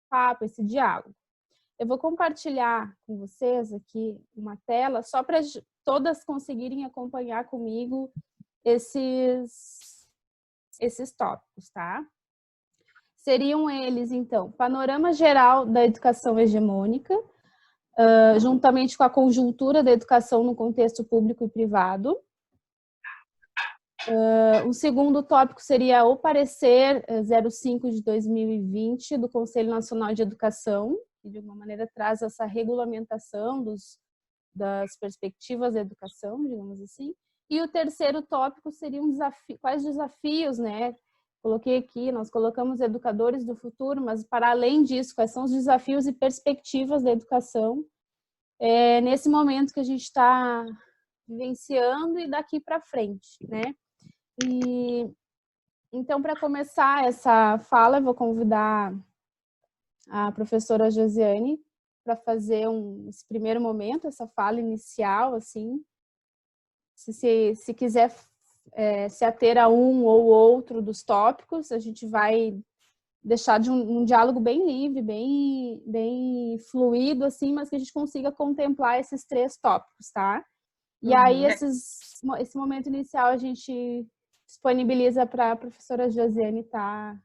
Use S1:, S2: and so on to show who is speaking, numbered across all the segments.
S1: papo, esse diálogo. Eu vou compartilhar com vocês aqui uma tela só para todas conseguirem acompanhar comigo esses tópicos, tá? Seriam eles, então, panorama geral da educação hegemônica, juntamente com a conjuntura da educação no contexto público e privado. O segundo tópico seria o parecer 05 de 2020 do Conselho Nacional de Educação, que de alguma maneira traz essa regulamentação das perspectivas da educação, digamos assim. E o terceiro tópico seria quais desafios, né? Coloquei aqui, nós colocamos educadores do futuro, mas para além disso, quais são os desafios e perspectivas da educação nesse momento que a gente está vivenciando e daqui para frente, né? E então, para começar essa fala, eu vou convidar a professora Josiane para fazer esse primeiro momento, essa fala inicial, assim. Se quiser se ater a um ou outro dos tópicos, a gente vai deixar de um diálogo bem livre, bem fluido, assim, mas que a gente consiga contemplar esses 3 tópicos, tá? E aí, esse momento inicial a gente disponibiliza para a professora Josiane estar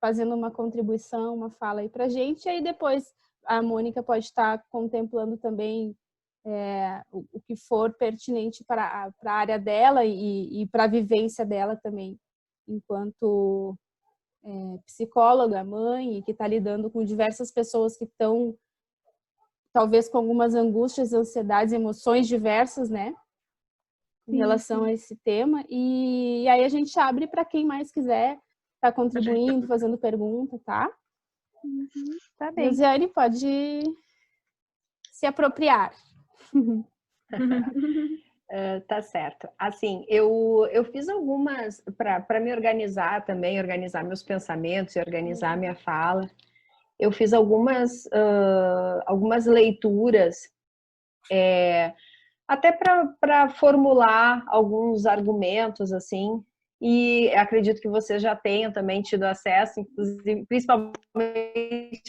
S1: fazendo uma contribuição, uma fala aí para a gente, e aí depois a Mônica pode estar contemplando também o que for pertinente para a área dela e para a vivência dela também, enquanto psicóloga, mãe, e que está lidando com diversas pessoas que estão, talvez, com algumas angústias, ansiedades, emoções diversas, né? Em relação a esse tema. E aí a gente abre para quem mais quiser estar contribuindo, fazendo pergunta, tá?
S2: Tá bem.
S1: Josiane, pode se apropriar.
S2: Tá certo. Assim, eu fiz algumas, para me organizar também, organizar meus pensamentos e organizar minha fala, eu fiz algumas leituras, até para formular alguns argumentos, assim, e acredito que vocês já tenham também tido acesso, inclusive, principalmente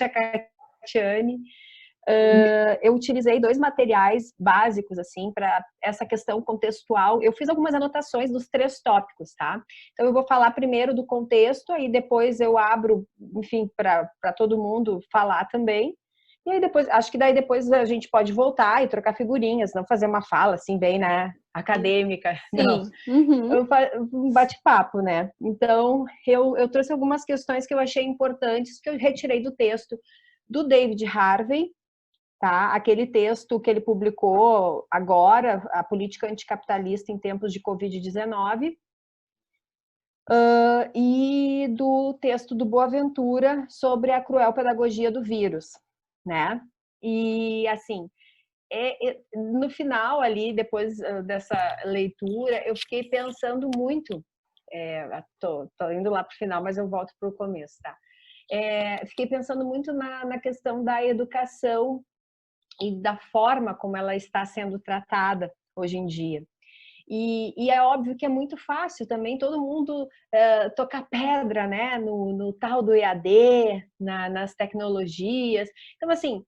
S2: a Catiane. Eu utilizei 2 materiais básicos, assim, para essa questão contextual. Eu fiz algumas anotações dos 3 tópicos, tá? Então, eu vou falar primeiro do contexto, aí depois eu abro, enfim, para todo mundo falar também. E aí depois, acho que daí depois a gente pode voltar e trocar figurinhas, não fazer uma fala, assim, bem, né, acadêmica.
S1: Sim.
S2: Não. Um bate-papo, né? Então, eu trouxe algumas questões que eu achei importantes, que eu retirei do texto do David Harvey, tá? Aquele texto que ele publicou agora, A Política Anticapitalista em Tempos de Covid-19, e do texto do Boaventura sobre a cruel pedagogia do vírus, né? E, assim, no final ali, depois dessa leitura, eu fiquei pensando muito, tô indo lá para o final, mas eu volto para o começo, tá? Fiquei pensando muito na questão da educação e da forma como ela está sendo tratada hoje em dia. E é óbvio que é muito fácil também todo mundo tocar pedra, né, no tal do EAD, nas tecnologias. Então, assim,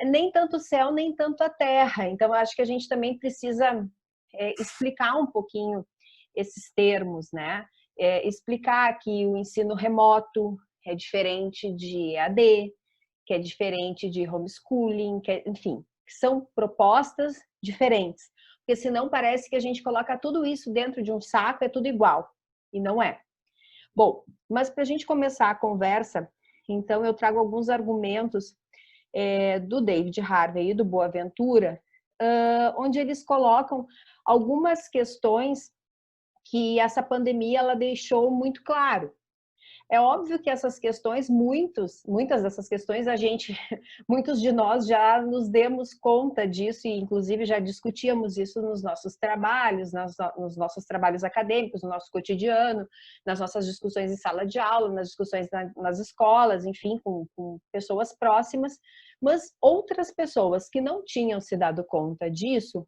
S2: nem tanto o céu, nem tanto a terra. Então, acho que a gente também precisa explicar um pouquinho esses termos, né? Explicar que o ensino remoto é diferente de EAD, que é diferente de homeschooling, enfim, são propostas diferentes. Porque senão parece que a gente coloca tudo isso dentro de um saco, é tudo igual. E não é. Bom, mas para a gente começar a conversa, então eu trago alguns argumentos do David Harvey e do Boaventura, onde eles colocam algumas questões que essa pandemia ela deixou muito claro. É óbvio que essas questões, muitas dessas questões, muitos de nós já nos demos conta disso e, inclusive, já discutíamos isso nos nossos trabalhos, nos nossos trabalhos acadêmicos, no nosso cotidiano, nas nossas discussões em sala de aula, nas discussões nas escolas, enfim, com pessoas próximas. Mas outras pessoas que não tinham se dado conta disso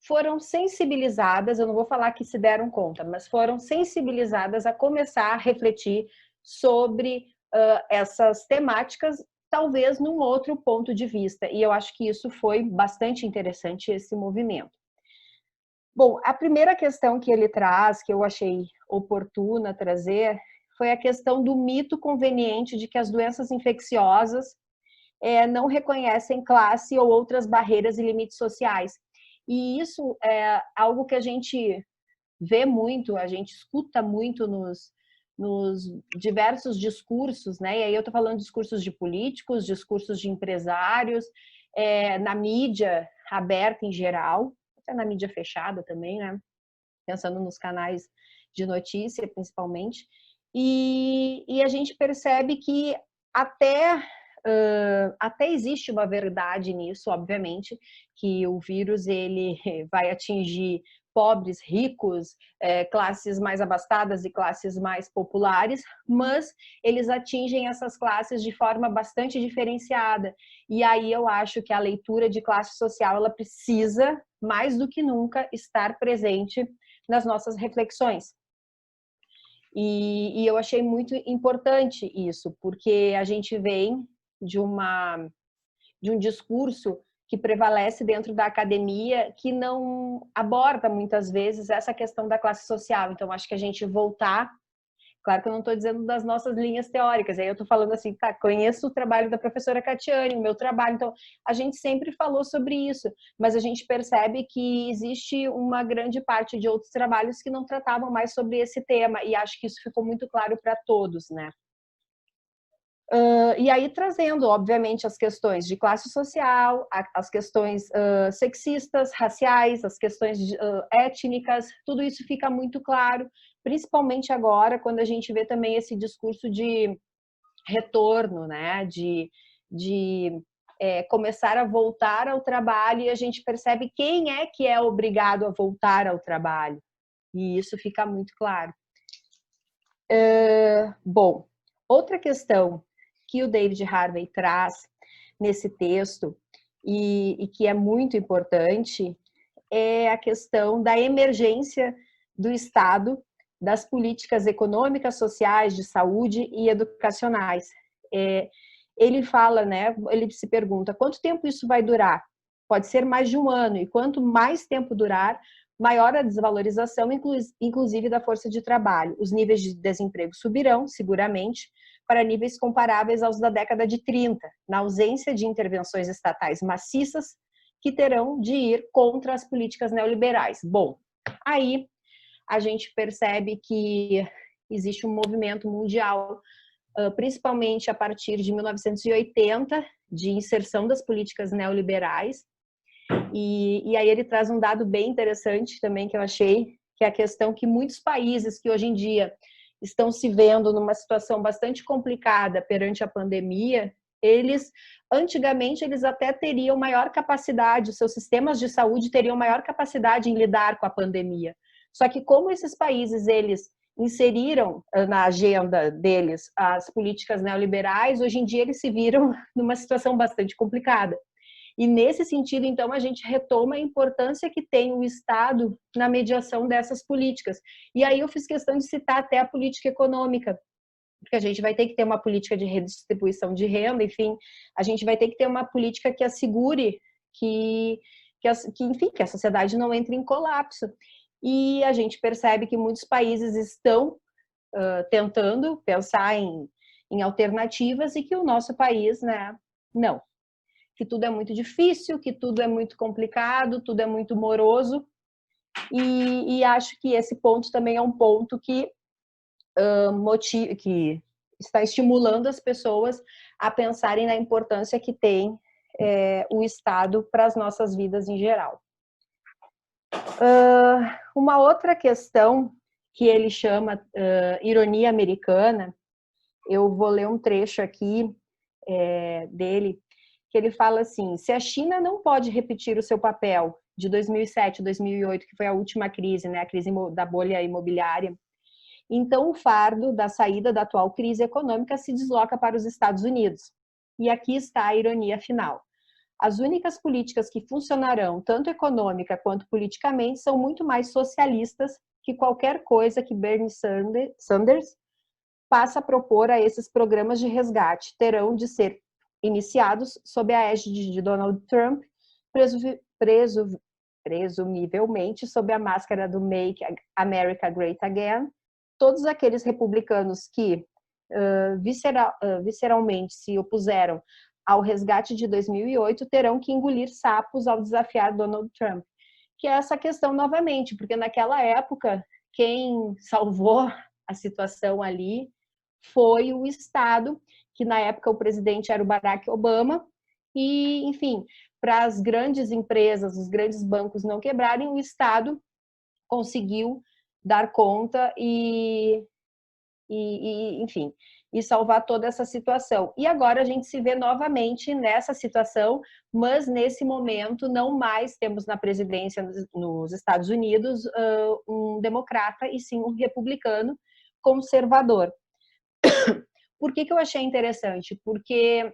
S2: foram sensibilizadas, eu não vou falar que se deram conta, mas foram sensibilizadas a começar a refletir sobre essas temáticas, talvez num outro ponto de vista. E eu acho que isso foi bastante interessante, esse movimento. Bom, a primeira questão que ele traz, que eu achei oportuna trazer, foi a questão do mito conveniente de que as doenças infecciosas não reconhecem classe ou outras barreiras e limites sociais. E isso é algo que a gente vê muito, a gente escuta muito nos diversos discursos, né? E aí eu estou falando de discursos de políticos, discursos de empresários, na mídia aberta em geral, até na mídia fechada também, né? Pensando nos canais de notícia, principalmente. E a gente percebe que até existe uma verdade nisso, obviamente, que o vírus ele vai atingir pobres, ricos, classes mais abastadas e classes mais populares, mas eles atingem essas classes de forma bastante diferenciada. E aí eu acho que a leitura de classe social ela precisa, mais do que nunca, estar presente nas nossas reflexões. E eu achei muito importante isso, porque a gente vem de um discurso que prevalece dentro da academia que não aborda muitas vezes essa questão da classe social. Então, acho que a gente voltar, claro que eu não estou dizendo das nossas linhas teóricas, aí eu estou falando assim, tá, conheço o trabalho da professora Catiane, o meu trabalho, então a gente sempre falou sobre isso, mas a gente percebe que existe uma grande parte de outros trabalhos que não tratavam mais sobre esse tema, e acho que isso ficou muito claro para todos, né? E aí trazendo, obviamente, as questões de classe social, as questões sexistas, raciais, as questões étnicas, tudo isso fica muito claro, principalmente agora, quando a gente vê também esse discurso de retorno, né? De começar a voltar ao trabalho, e a gente percebe quem é que é obrigado a voltar ao trabalho. E isso fica muito claro. Bom, outra questão que o David Harvey traz nesse texto e que é muito importante é a questão da emergência do Estado, das políticas econômicas, sociais, de saúde e educacionais. Ele fala, né? Ele se pergunta quanto tempo isso vai durar? Pode ser mais de um ano, e quanto mais tempo durar, maior a desvalorização, inclusive da força de trabalho. Os níveis de desemprego subirão, seguramente, para níveis comparáveis aos da década de 30, na ausência de intervenções estatais maciças que terão de ir contra as políticas neoliberais. Bom, aí a gente percebe que existe um movimento mundial, principalmente a partir de 1980, de inserção das políticas neoliberais. E aí ele traz um dado bem interessante também que eu achei, que é a questão que muitos países que hoje em dia estão se vendo numa situação bastante complicada perante a pandemia, antigamente eles até teriam maior capacidade, os seus sistemas de saúde teriam maior capacidade em lidar com a pandemia. Só que como esses países, eles inseriram na agenda deles as políticas neoliberais, hoje em dia eles se viram numa situação bastante complicada. E nesse sentido, então, a gente retoma a importância que tem o Estado na mediação dessas políticas. E aí eu fiz questão de citar até a política econômica, porque a gente vai ter que ter uma política de redistribuição de renda, enfim, a gente vai ter que ter uma política que assegure que a sociedade não entre em colapso. E a gente percebe que muitos países estão tentando pensar em alternativas e que o nosso país, né, não. Que tudo é muito difícil, que tudo é muito complicado, tudo é muito moroso. E acho que esse ponto também é um ponto que está estimulando as pessoas a pensarem na importância que tem o Estado para as nossas vidas em geral. Uma outra questão que ele chama ironia americana, eu vou ler um trecho aqui dele, que ele fala assim: se a China não pode repetir o seu papel de 2007, 2008, que foi a última crise, né, a crise da bolha imobiliária, então o fardo da saída da atual crise econômica se desloca para os Estados Unidos. E aqui está a ironia final. As únicas políticas que funcionarão, tanto econômica quanto politicamente, são muito mais socialistas que qualquer coisa que Bernie Sanders passa a propor a esses programas de resgate terão de ser iniciados sob a égide de Donald Trump, presumivelmente sob a máscara do Make America Great Again. Todos aqueles republicanos que visceralmente se opuseram ao resgate de 2008 terão que engolir sapos ao desafiar Donald Trump. Que é essa questão novamente, porque naquela época quem salvou a situação ali foi o Estado, que na época o presidente era o Barack Obama, e, enfim, para as grandes empresas, os grandes bancos não quebrarem, o Estado conseguiu dar conta enfim, e salvar toda essa situação. E agora a gente se vê novamente nessa situação, mas nesse momento não mais temos na presidência nos Estados Unidos um democrata e sim um republicano conservador. Por que eu achei interessante? Porque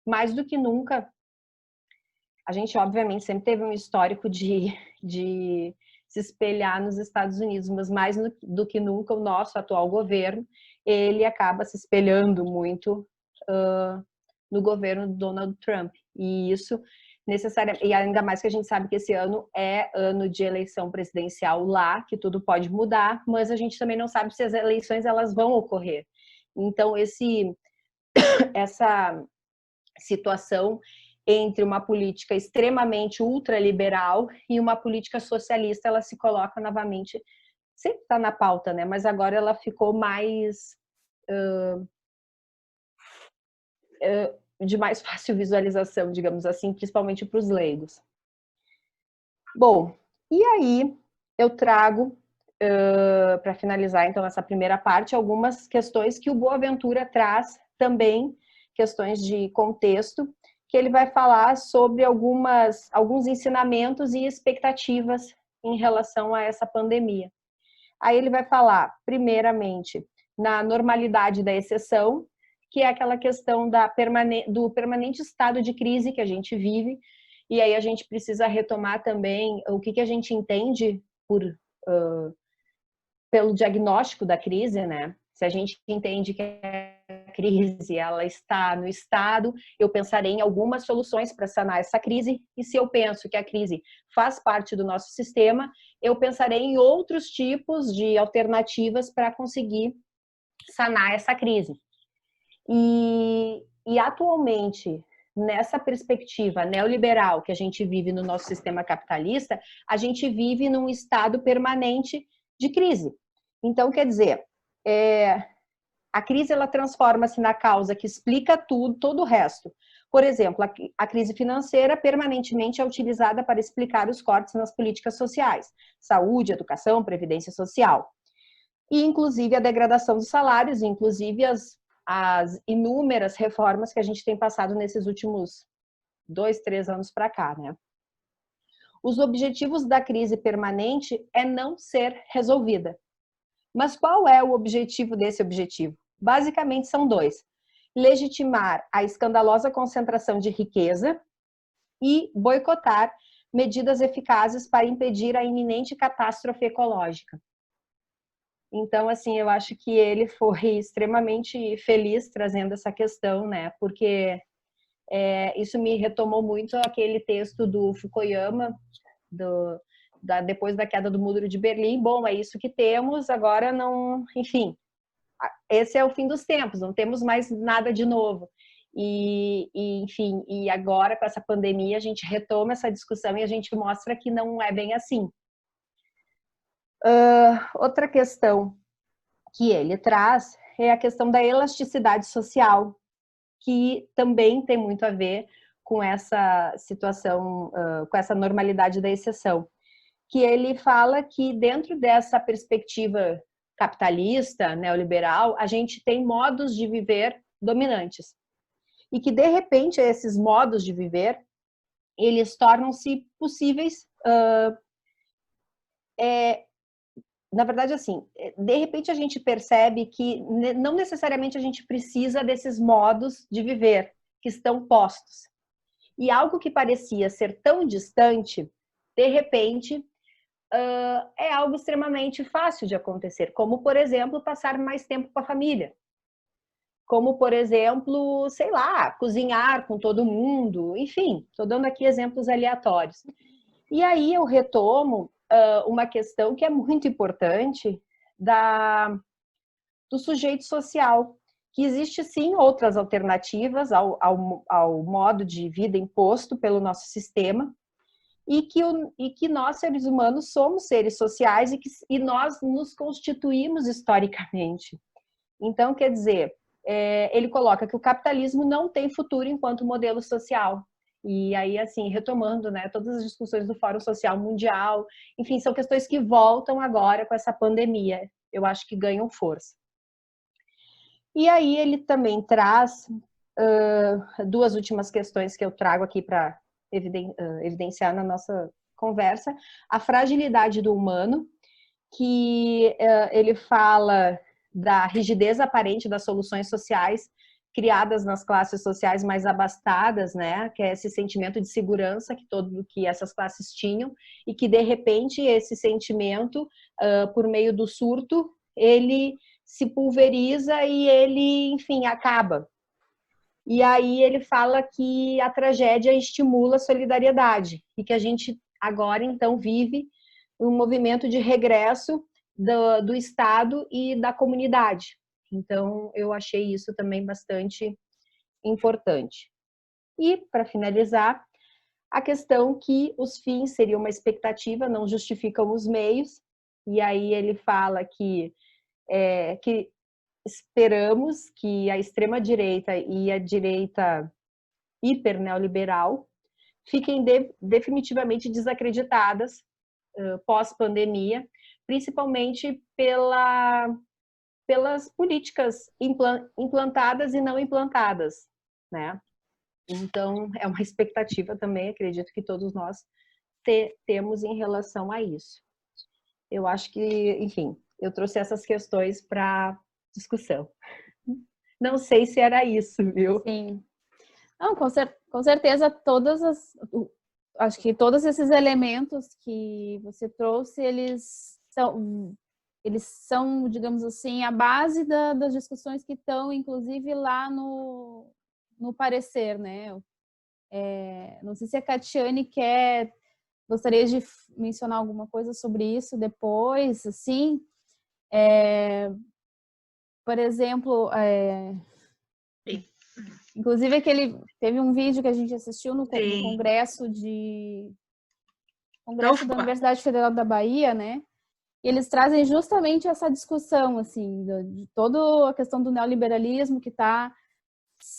S2: mais do que nunca, a gente obviamente sempre teve um histórico de se espelhar nos Estados Unidos, mas mais do que nunca o nosso atual governo, ele acaba se espelhando muito no governo do Donald Trump. E isso necessariamente, e ainda mais que a gente sabe que esse ano é ano de eleição presidencial lá, que tudo pode mudar, mas a gente também não sabe se as eleições elas vão ocorrer. Então essa situação entre uma política extremamente ultraliberal e uma política socialista, ela se coloca novamente, sempre está na pauta, né? Mas agora ela ficou mais de mais fácil visualização, digamos assim, principalmente para os leigos. Bom, e aí eu trago, para finalizar então essa primeira parte, algumas questões que o Boaventura traz também, questões de contexto, que ele vai falar sobre alguns ensinamentos e expectativas em relação a essa pandemia. Aí ele vai falar, primeiramente, na normalidade da exceção, que é aquela questão do permanente estado de crise que a gente vive, e aí a gente precisa retomar também o que a gente entende pelo diagnóstico da crise, né? Se a gente entende que a crise ela está no Estado, eu pensarei em algumas soluções para sanar essa crise, e se eu penso que a crise faz parte do nosso sistema, eu pensarei em outros tipos de alternativas para conseguir sanar essa crise. E atualmente, nessa perspectiva neoliberal que a gente vive no nosso sistema capitalista, a gente vive num estado permanente de crise. Então, quer dizer, a crise ela transforma-se na causa que explica tudo, todo o resto. Por exemplo, a crise financeira permanentemente é utilizada para explicar os cortes nas políticas sociais, saúde, educação, previdência social. E, inclusive, a degradação dos salários, inclusive as inúmeras reformas que a gente tem passado nesses últimos 2, 3 anos para cá, né? Os objetivos da crise permanente é não ser resolvida. Mas qual é o objetivo desse objetivo? Basicamente são 2. Legitimar a escandalosa concentração de riqueza e boicotar medidas eficazes para impedir a iminente catástrofe ecológica. Então, assim, eu acho que ele foi extremamente feliz trazendo essa questão, né? Porque isso me retomou muito aquele texto do Fukuyama, depois da queda do Muro de Berlim. Bom, é isso que temos, agora não... Enfim, esse é o fim dos tempos, não temos mais nada de novo. Enfim, e agora com essa pandemia a gente retoma essa discussão e a gente mostra que não é bem assim. Outra questão que ele traz é a questão da elasticidade social, que também tem muito a ver com essa situação, com essa normalidade da exceção. Que ele fala que dentro dessa perspectiva capitalista, neoliberal, a gente tem modos de viver dominantes. E que, de repente, esses modos de viver, eles tornam-se possíveis... na verdade, assim, de repente a gente percebe que não necessariamente a gente precisa desses modos de viver que estão postos. E algo que parecia ser tão distante, de repente, é algo extremamente fácil de acontecer, como, por exemplo, passar mais tempo com a família. como, por exemplo, sei lá, cozinhar com todo mundo, enfim, estou dando aqui exemplos aleatórios. E aí eu retomo uma questão que é muito importante do sujeito social, que existe sim outras alternativas ao modo de vida imposto pelo nosso sistema, e que nós, seres humanos, somos seres sociais e nós nos constituímos historicamente. Então, quer dizer, ele coloca que o capitalismo não tem futuro enquanto modelo social. E aí, assim, retomando, né, todas as discussões do Fórum Social Mundial, enfim, são questões que voltam agora com essa pandemia. Eu acho que ganham força. E aí ele também traz duas últimas questões que eu trago aqui para evidenciar na nossa conversa. A fragilidade do humano, que ele fala da rigidez aparente das soluções sociais criadas nas classes sociais mais abastadas, né? Que é esse sentimento de segurança que essas classes tinham, e que, de repente, esse sentimento, por meio do surto, ele se pulveriza e ele, enfim, acaba. E aí ele fala que a tragédia estimula a solidariedade e que a gente agora, então, vive um movimento de regresso do Estado e da comunidade. Então, eu achei isso também bastante importante. E, para finalizar, a questão que os fins seriam uma expectativa, não justificam os meios, e aí ele fala que esperamos que a extrema-direita e a direita hiper-neoliberal fiquem definitivamente desacreditadas pós-pandemia, principalmente pelas políticas implantadas e não implantadas, né? Então, é uma expectativa também, acredito que todos nós temos em relação a isso. Eu acho que, enfim, eu trouxe essas questões para discussão. Não sei se era isso, viu?
S1: Sim. Não, com certeza, acho que todos esses elementos que você trouxe, eles são, digamos assim, a base das discussões que estão, inclusive, lá no parecer, né? Não sei se a Catiane gostaria de mencionar alguma coisa sobre isso depois, assim. Por exemplo, inclusive teve um vídeo que a gente assistiu no Congresso da Universidade Federal da Bahia, né? E eles trazem justamente essa discussão, assim, de toda a questão do neoliberalismo que está,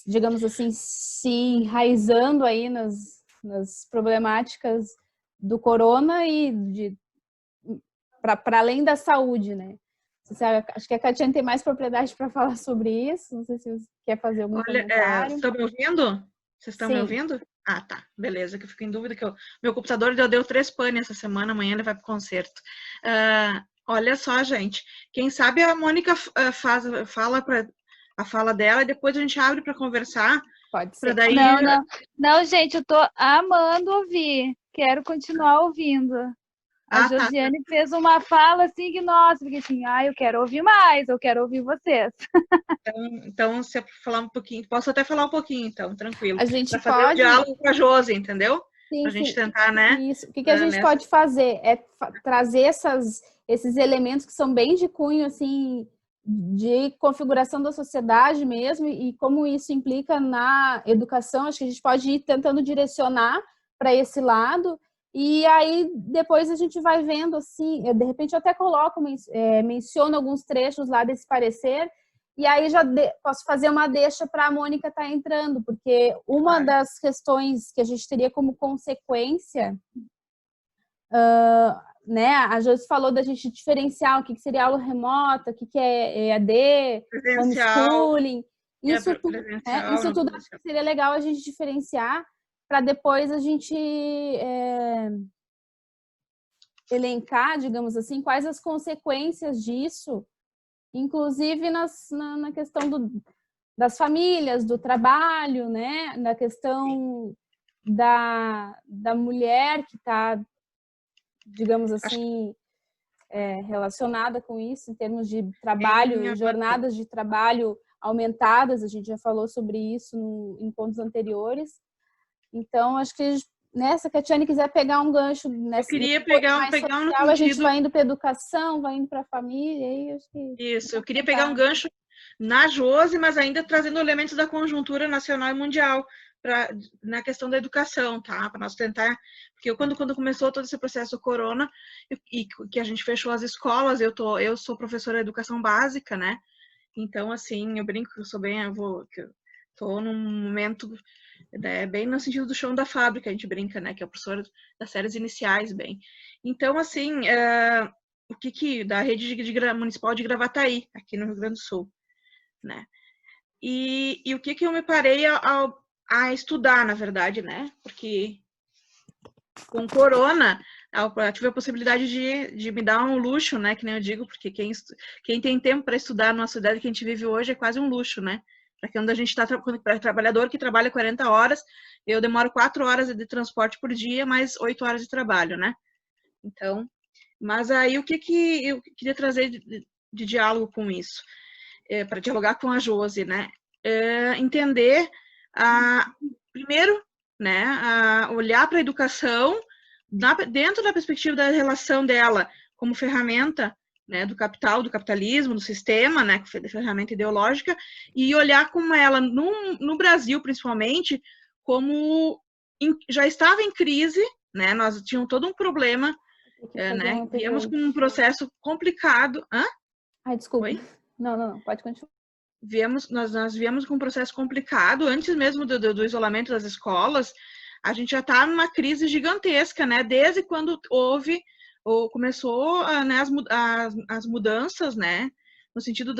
S1: digamos assim, se enraizando aí nas problemáticas do corona e para além da saúde, né? Acho que a Catiane tem mais propriedade para falar sobre isso. Não sei se você quer fazer algum comentário.
S3: Estão me ouvindo? Vocês estão me ouvindo? Ah, tá. Beleza, que eu fico em dúvida que meu computador deu 3 pane essa semana, amanhã ele vai para o concerto. Olha só, gente. Quem sabe a Mônica fala para a fala dela e depois a gente abre para conversar.
S1: Pode ser.
S4: Daí... Não, gente, eu tô amando ouvir. Quero continuar ouvindo. A Josiane fez uma fala assim que, nossa, porque assim, eu quero ouvir mais, eu quero ouvir vocês.
S3: Então, se eu falar um pouquinho, posso até falar um pouquinho, então, tranquilo.
S1: A gente
S3: pode fazer um diálogo com a Josi, entendeu?
S1: Sim,
S3: pra gente tentar, né?
S1: Isso. O que a gente pode fazer é trazer esses elementos que são bem de cunho, assim, de configuração da sociedade mesmo, e como isso implica na educação. Acho que a gente pode ir tentando direcionar para esse lado. E aí, depois a gente vai vendo, assim, de repente eu até menciono alguns trechos lá desse parecer, e aí já posso fazer uma deixa para a Mônica estar entrando, porque uma das questões que a gente teria como consequência, né, a Josi falou da gente diferenciar o que seria aula remota, o que é EAD, homeschooling, isso tudo acho que seria legal a gente diferenciar, para depois a gente elencar, digamos assim, quais as consequências disso, inclusive na questão das famílias, do trabalho, né? Na questão da mulher que está, digamos assim, relacionada com isso, em termos de trabalho, jornadas de trabalho aumentadas, a gente já falou sobre isso em pontos anteriores. Então, acho que nessa que a Tiane quiser pegar um gancho nessa,
S3: eu queria pegar um
S1: social, a gente vai indo para educação, vai indo para a família, aí acho que
S3: isso, eu queria pegar um gancho na Josi, mas ainda trazendo elementos da conjuntura nacional e mundial na questão da educação, tá? Para nós tentar, porque quando começou todo esse processo do corona e que a gente fechou as escolas, eu sou professora de educação básica, né? Então, assim, eu brinco que eu sou que eu tô num momento, né, bem no sentido do chão da fábrica, a gente brinca, né? Que é o professor das séries iniciais, bem. Então, assim, o que da rede municipal de Gravataí, aqui no Rio Grande do Sul, né? E o que eu me parei a estudar, na verdade, né? Porque com corona, eu tive a possibilidade de me dar um luxo, né? Que nem eu digo, porque quem tem tempo para estudar numa cidade que a gente vive hoje é quase um luxo, né? Para quando a gente está para trabalhador que trabalha 40 horas, eu demoro 4 horas de transporte por dia, mais 8 horas de trabalho, né? Então, mas aí o que eu queria trazer de diálogo com isso? Para dialogar com a Josi, né? Entender, primeiro, né, olhar para a educação dentro da perspectiva da relação dela como ferramenta, né, do capital, do capitalismo, do sistema, né, ferramenta ideológica, e olhar como ela, no Brasil, principalmente, como já estava em crise, né, nós tínhamos todo um problema, né, viemos com um processo complicado. Hã?
S1: Ai, desculpa.
S3: Oi?
S1: Não, pode continuar.
S3: Nós viemos com um processo complicado, antes mesmo do isolamento das escolas, a gente já está numa crise gigantesca, né? Desde quando começou né, as mudanças, né? No sentido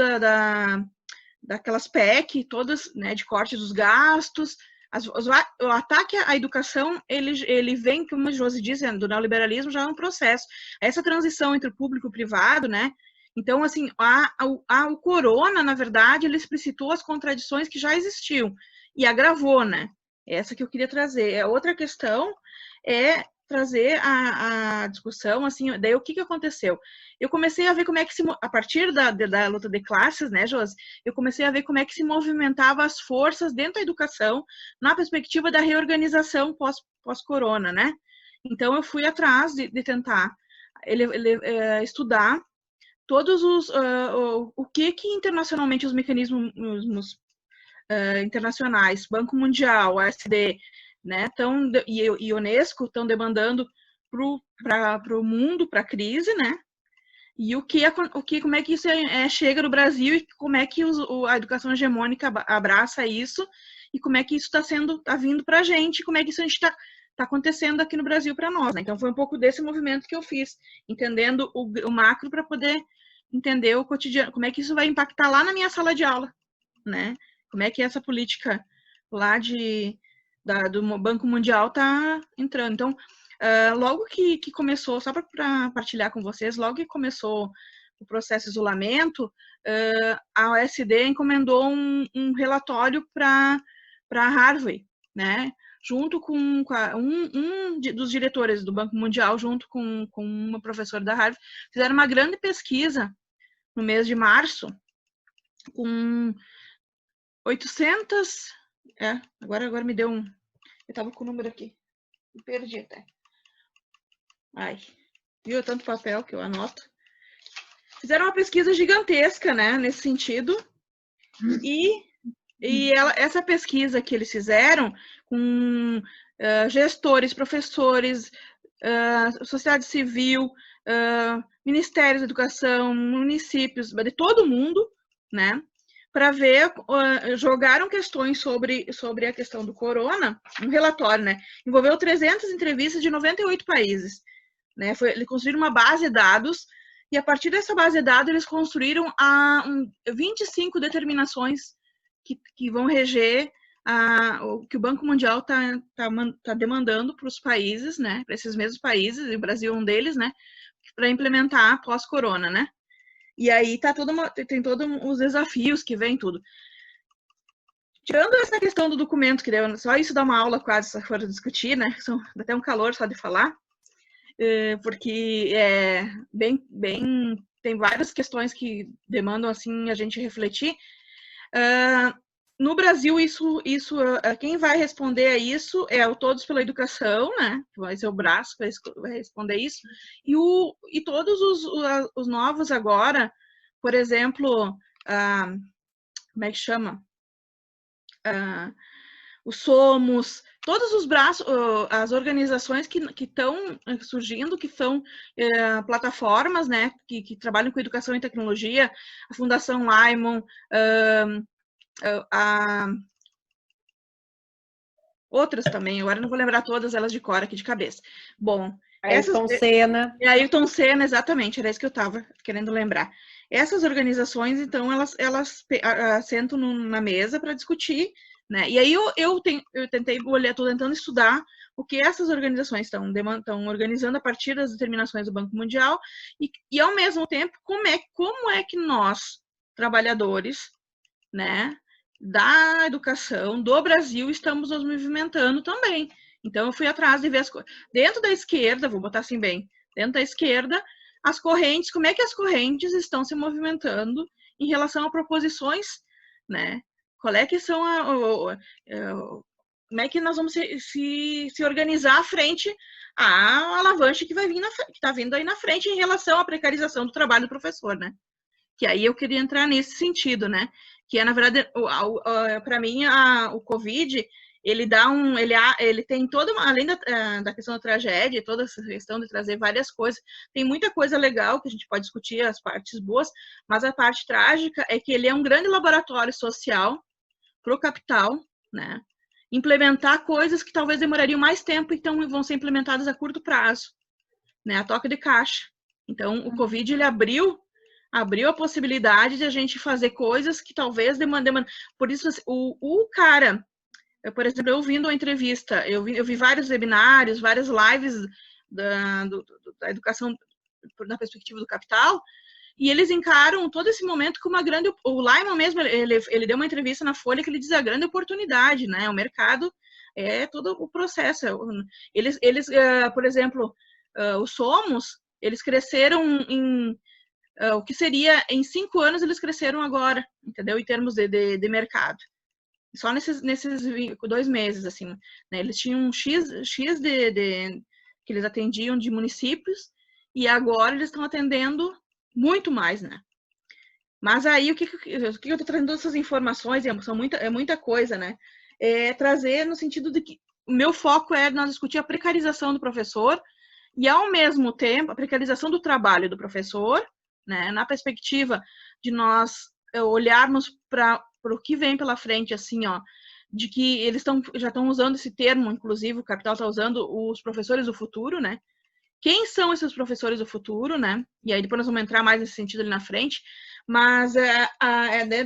S3: daquelas PEC, todas, né, de corte dos gastos. O ataque à educação, ele vem, como a Josi diz, do neoliberalismo já é um processo. Essa transição entre o público e o privado, né? Então, assim, o corona, na verdade, ele explicitou as contradições que já existiam e agravou, né? Essa que eu queria trazer. A outra questão é trazer a discussão, assim, daí o que aconteceu? Eu comecei a ver como é que a partir da luta de classes, né, Josi, eu comecei a ver como é que se movimentava as forças dentro da educação na perspectiva da reorganização pós-corona, né? Então, eu fui atrás de tentar estudar todos o que internacionalmente os mecanismos internacionais, Banco Mundial, OSD, né, e Unesco estão demandando para o mundo, para a crise, né, e como é que isso chega no Brasil e como é que a educação hegemônica abraça isso e como é que isso está vindo para a gente, como é que isso a gente está acontecendo aqui no Brasil para nós, né? Então foi um pouco desse movimento que eu fiz, entendendo o macro para poder entender o cotidiano, como é que isso vai impactar lá na minha sala de aula, né? Como é que essa política lá do Banco Mundial está entrando. Então, logo que começou, só para partilhar com vocês, logo que começou o processo de isolamento, a OSD encomendou um relatório para Harvard, né? Junto com um dos diretores do Banco Mundial, junto com uma professora da Harvard, fizeram uma grande pesquisa no mês de março, com 800... agora me deu um... Eu tava com o número aqui. Me perdi até. Ai, viu tanto papel que eu anoto. Fizeram uma pesquisa gigantesca, né, nesse sentido. Essa pesquisa que eles fizeram com gestores, professores, sociedade civil, ministérios da educação, municípios, de todo mundo, né, para ver, jogaram questões sobre a questão do corona, um relatório, né, envolveu 300 entrevistas de 98 países, né, eles construíram uma base de dados e a partir dessa base de dados eles construíram 25 determinações que vão reger o que o Banco Mundial tá demandando para os países, né, para esses mesmos países, e o Brasil é um deles, né, para implementar pós-corona, né? E aí tem todos os desafios que vem tudo. Tirando essa questão do documento, que só isso dá uma aula quase, se for discutir, né? Dá até um calor só de falar, porque tem várias questões que demandam, assim, a gente refletir. No Brasil, quem vai responder a isso é o Todos pela Educação, né? Vai ser o braço que vai responder isso. E todos os novos agora, por exemplo, como é que chama? O Somos, todos os braços, as organizações que estão surgindo, que são plataformas, né, que trabalham com educação e tecnologia, a Fundação Lyman, outras também, agora não vou lembrar todas elas de cor aqui de cabeça. Bom,
S2: Ayrton Senna.
S3: Ayrton Senna, exatamente, era isso que eu estava querendo lembrar. Essas organizações, então, elas sentam na mesa para discutir, né? E aí eu tentei olhar, estou tentando estudar o que essas organizações estão organizando a partir das determinações do Banco Mundial e ao mesmo tempo, como é que nós, trabalhadores, né, da educação do Brasil, estamos nos movimentando também. Então, eu fui atrás de ver as coisas. Dentro da esquerda, vou botar assim bem, dentro da esquerda, as correntes, como é que as correntes estão se movimentando em relação a proposições, né? Qual é que são como é que nós vamos se organizar à frente à alavanche que vai vir que está vindo aí na frente em relação à precarização do trabalho do professor, né? Que aí eu queria entrar nesse sentido, né? Que é, na verdade, para mim, o Covid, ele tem toda além da questão da tragédia, toda essa questão de trazer várias coisas, tem muita coisa legal que a gente pode discutir, as partes boas, mas a parte trágica é que ele é um grande laboratório social para o capital, né? Implementar coisas que talvez demorariam mais tempo, então vão ser implementadas a curto prazo, né? A toca de caixa. Então, o Covid, ele abriu a possibilidade de a gente fazer coisas que talvez demandem. Por isso, o cara, por exemplo, eu ouvindo a entrevista, eu vi vários webinários, várias lives da educação na perspectiva do capital, e eles encaram todo esse momento como uma grande... O Lyman mesmo, ele deu uma entrevista na Folha que ele diz a grande oportunidade, né? O mercado é todo o processo. Eles por exemplo, o Somos, eles cresceram o que seria em 5 anos, eles cresceram agora, entendeu? Em termos de mercado. Só nesses 2 meses, assim, né? Eles tinham um X que eles atendiam de municípios e agora eles estão atendendo muito mais, né? Mas aí, o que eu estou trazendo todas essas informações, é muita coisa, né? É trazer no sentido de que o meu foco é nós discutir a precarização do professor e, ao mesmo tempo, a precarização do trabalho do professor, né? Na perspectiva de nós olharmos para o que vem pela frente, assim, ó, de que eles já estão usando esse termo, inclusive o Capital está usando os professores do futuro, né? Quem são esses professores do futuro, né? E aí depois nós vamos entrar mais nesse sentido ali na frente, mas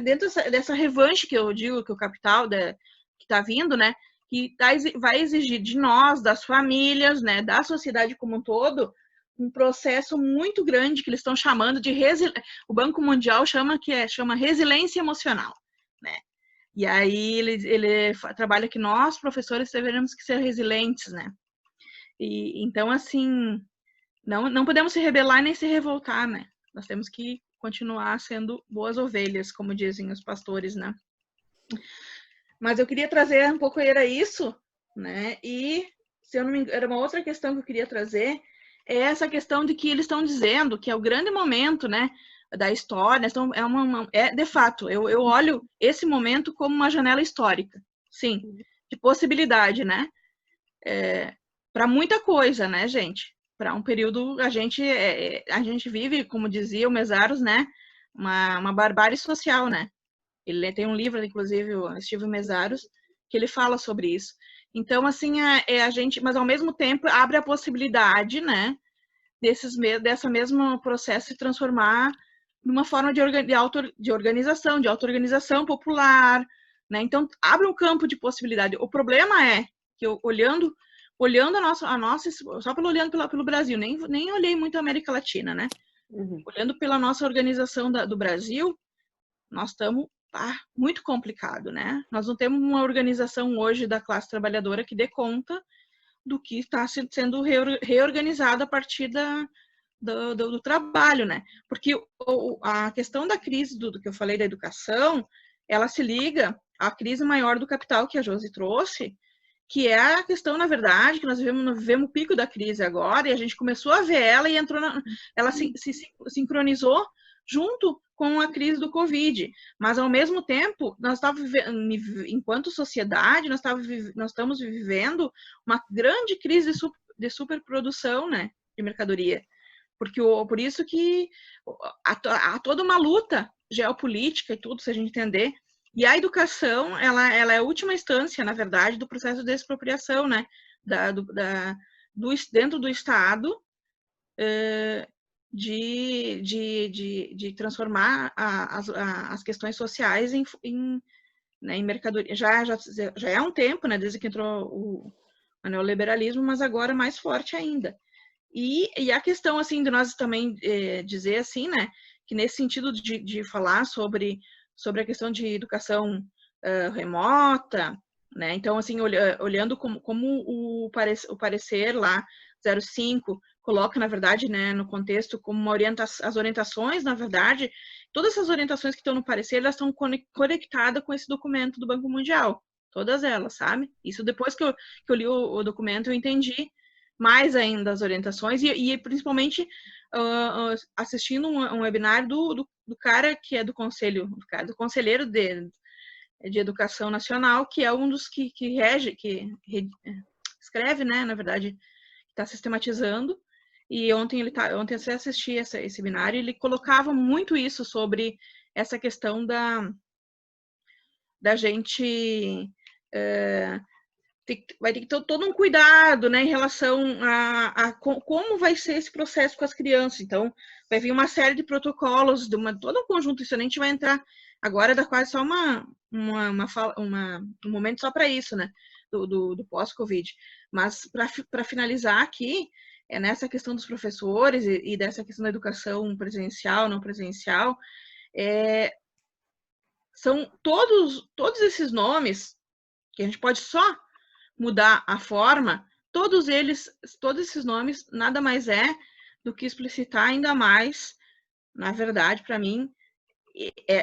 S3: dentro dessa revanche que eu digo que o capital que está vindo, né? Que vai exigir de nós, das famílias, né? Da sociedade como um todo, um processo muito grande que eles estão chamando de o Banco Mundial chama resiliência emocional, né? E aí ele trabalha que nós, professores, deveríamos que ser resilientes, né? E, então, assim, não podemos se rebelar nem se revoltar, né? Nós temos que continuar sendo boas ovelhas, como dizem os pastores, né? Mas eu queria trazer um pouco, era isso, né? E, se eu não me engano, era uma outra questão que eu queria trazer, é essa questão de que eles estão dizendo que é o grande momento, né, da história. Então, de fato, eu olho esse momento como uma janela histórica, sim, de possibilidade, né? Para muita coisa, né, gente? Para um período, a gente vive, como dizia o Mesaros, né, uma barbárie social, né? Ele tem um livro, inclusive, o Steve Mesaros, que ele fala sobre isso. Então, assim, a gente, mas ao mesmo tempo abre a possibilidade, né, dessa mesmo processo se transformar numa forma de organização, de auto-organização popular, né? Então, abre um campo de possibilidade. O problema é que eu, olhando a nossa, só pelo Brasil, nem olhei muito a América Latina, né? Uhum. Olhando pela nossa organização do Brasil, nós estamos muito complicado, né? Nós não temos uma organização hoje da classe trabalhadora que dê conta do que está sendo reorganizado a partir do trabalho, né? Porque a questão da crise do que eu falei da educação, ela se liga à crise maior do capital que a Josi trouxe, que é a questão, na verdade, que nós vivemos o pico da crise agora, e a gente começou a ver ela e ela se sincronizou junto com a crise do Covid. Mas, ao mesmo tempo, nós estamos enquanto sociedade, nós estamos vivendo uma grande crise de superprodução, né, de mercadoria. Por isso que há toda uma luta geopolítica e tudo, se a gente entender. E a educação, ela é a última instância, na verdade, do processo de expropriação, né? Dentro do Estado, de transformar as questões sociais em mercadoria. Já é um tempo, né? Desde que entrou o neoliberalismo, mas agora mais forte ainda. E a questão, assim, de nós também dizer, assim, né? Que nesse sentido de falar sobre a questão de educação remota, né? Então, assim, olhando como o parecer lá, 05, coloca, na verdade, né, no contexto, como as orientações, na verdade, todas essas orientações que estão no parecer, elas estão conectadas com esse documento do Banco Mundial. Todas elas, sabe? Isso depois que eu li o documento, eu entendi mais ainda as orientações e principalmente assistindo um webinar do cara que é do conselheiro de Educação Nacional, que é um dos que escreve, né, na verdade, está sistematizando. E ontem eu assisti esse webinário e ele colocava muito isso sobre essa questão da gente vai ter que ter todo um cuidado, né, em relação a como vai ser esse processo com as crianças. Então, vai vir uma série de protocolos, todo um conjunto, isso a gente vai entrar agora, dá quase só um momento só para isso, né, do pós-Covid. Mas, para finalizar aqui, nessa questão dos professores e dessa questão da educação presencial, não presencial, são todos esses nomes que a gente pode só mudar a forma, todos esses nomes nada mais é do que explicitar ainda mais, na verdade, para mim,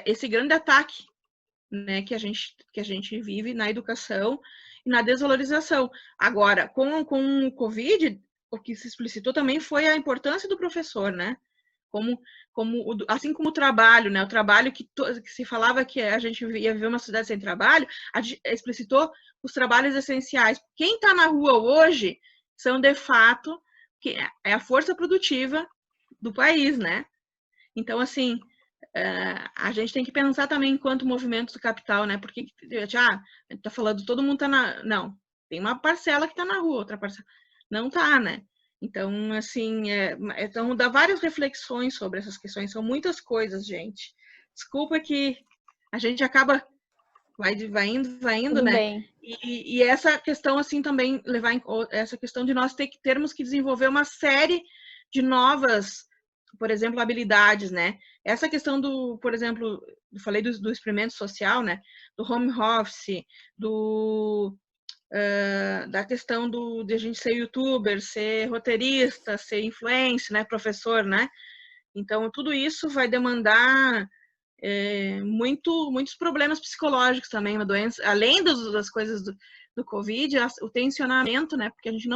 S3: esse grande ataque, né, que a gente vive na educação e na desvalorização. Agora, com o Covid, o que se explicitou também foi a importância do professor, né? Assim como o trabalho, né? O trabalho que se falava que a gente ia viver uma sociedade sem trabalho, a gente explicitou os trabalhos essenciais. Quem está na rua hoje são, de fato, que é a força produtiva do país, né? Então, assim, a gente tem que pensar também enquanto movimento do capital, né? Porque, a gente tá falando, todo mundo tá Não, tem uma parcela que tá na rua, outra parcela não tá, né? Então, assim, então dá várias reflexões sobre essas questões, são muitas coisas, gente. Desculpa que a gente acaba, vai indo,
S1: Tudo
S3: né?
S1: bem.
S3: E essa questão, assim, também essa questão de nós termos que desenvolver uma série de novas, por exemplo, habilidades, né? Essa questão por exemplo, eu falei do experimento social, né? Do home office, da questão de a gente ser youtuber, ser roteirista, ser influencer, né, professor, né? Então, tudo isso vai demandar muitos problemas psicológicos também, uma doença, além das coisas do Covid, o tensionamento, né? Porque a gente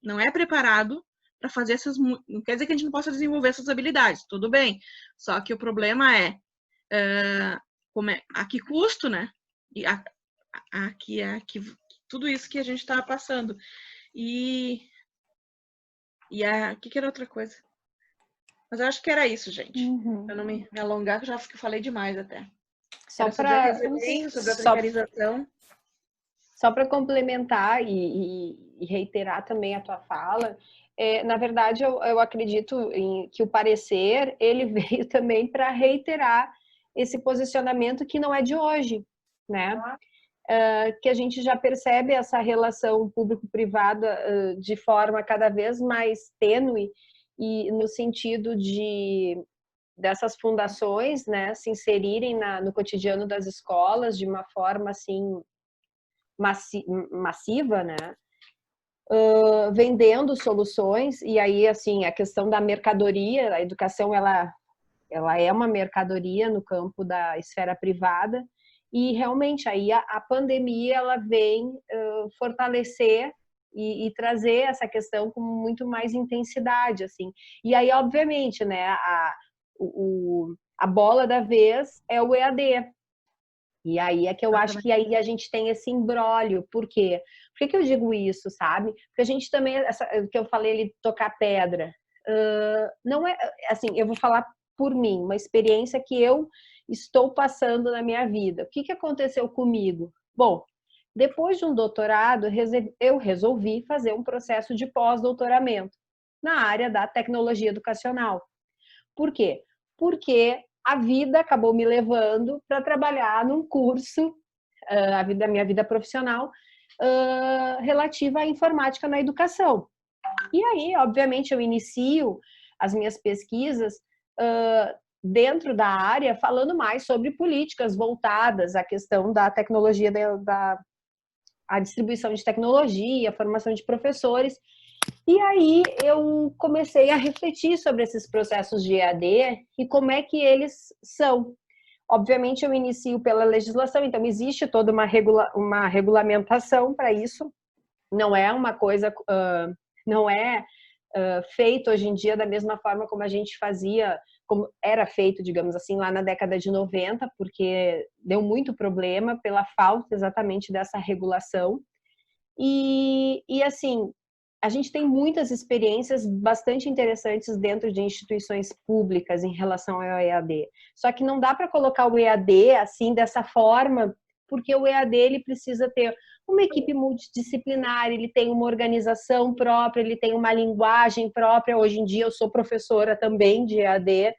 S3: não é preparado para fazer essas. Não quer dizer que a gente não possa desenvolver essas habilidades, tudo bem. Só que o problema a que custo, né? E tudo isso que a gente está passando. E que era outra coisa? Mas eu acho que era isso, gente. Para não me alongar, que eu já falei demais até.
S2: Só para
S3: sobre a precarização.
S2: Só para complementar e reiterar também a tua fala, na verdade, eu acredito que o parecer ele veio também para reiterar esse posicionamento que não é de hoje, né? Que a gente já percebe essa relação público-privada de forma cada vez mais tênue e no sentido dessas fundações, né, se inserirem no cotidiano das escolas de uma forma assim massiva, né, vendendo soluções. E aí assim a questão da mercadoria, a educação ela ela é uma mercadoria no campo da esfera privada, e realmente aí a pandemia ela vem fortalecer e trazer essa questão com muito mais intensidade, assim. E aí, obviamente, né, a bola da vez é o EAD. E aí é que eu acho que aí a gente tem esse imbróglio. Por quê? Por que eu digo isso, sabe? Porque a gente também, que eu falei ali, tocar pedra, não é, assim, eu vou falar por mim, uma experiência que eu estou passando na minha vida. O que aconteceu comigo? Bom, depois de um doutorado, eu resolvi fazer um processo de pós-doutoramento na área da tecnologia educacional. Por quê? Porque a vida acabou me levando para trabalhar num curso, a minha vida profissional, relativa à informática na educação. E aí, obviamente, eu inicio as minhas pesquisas dentro da área, falando mais sobre políticas voltadas à questão da tecnologia, a distribuição de tecnologia, a formação de professores. E aí eu comecei a refletir sobre esses processos de EAD e como é que eles são. Obviamente eu inicio pela legislação, então existe toda uma regulamentação para isso. Não é uma coisa, não é feito hoje em dia da mesma forma como a gente fazia, como era feito, digamos assim, lá na década de 90, porque deu muito problema pela falta exatamente dessa regulação. E assim, a gente tem muitas experiências bastante interessantes dentro de instituições públicas em relação ao EAD. Só que não dá para colocar o EAD assim, dessa forma, porque o EAD ele precisa ter uma equipe multidisciplinar, ele tem uma organização própria, ele tem uma linguagem própria. Hoje em dia eu sou professora também de EAD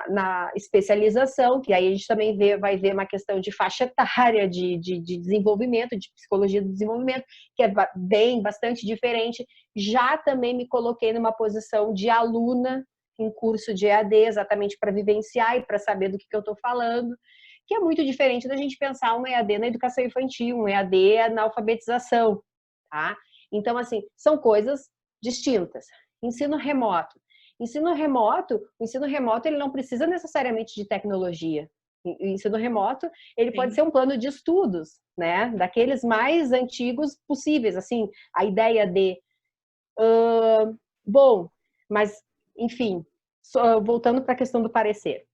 S2: na especialização, que aí a gente também vai ver uma questão de faixa etária, de desenvolvimento, de psicologia do desenvolvimento, que é bastante diferente. Já também me coloquei numa posição de aluna em curso de EAD, exatamente para vivenciar e para saber do que eu estou falando, que é muito diferente da gente pensar um EAD na educação infantil, um EAD na alfabetização, tá? Então, assim, são coisas distintas. Ensino remoto. O ensino remoto ele não precisa necessariamente de tecnologia. O ensino remoto, ele pode ser um plano de estudos, né? Daqueles mais antigos possíveis, assim, a ideia de... bom, mas, enfim, voltando para a questão do parecer.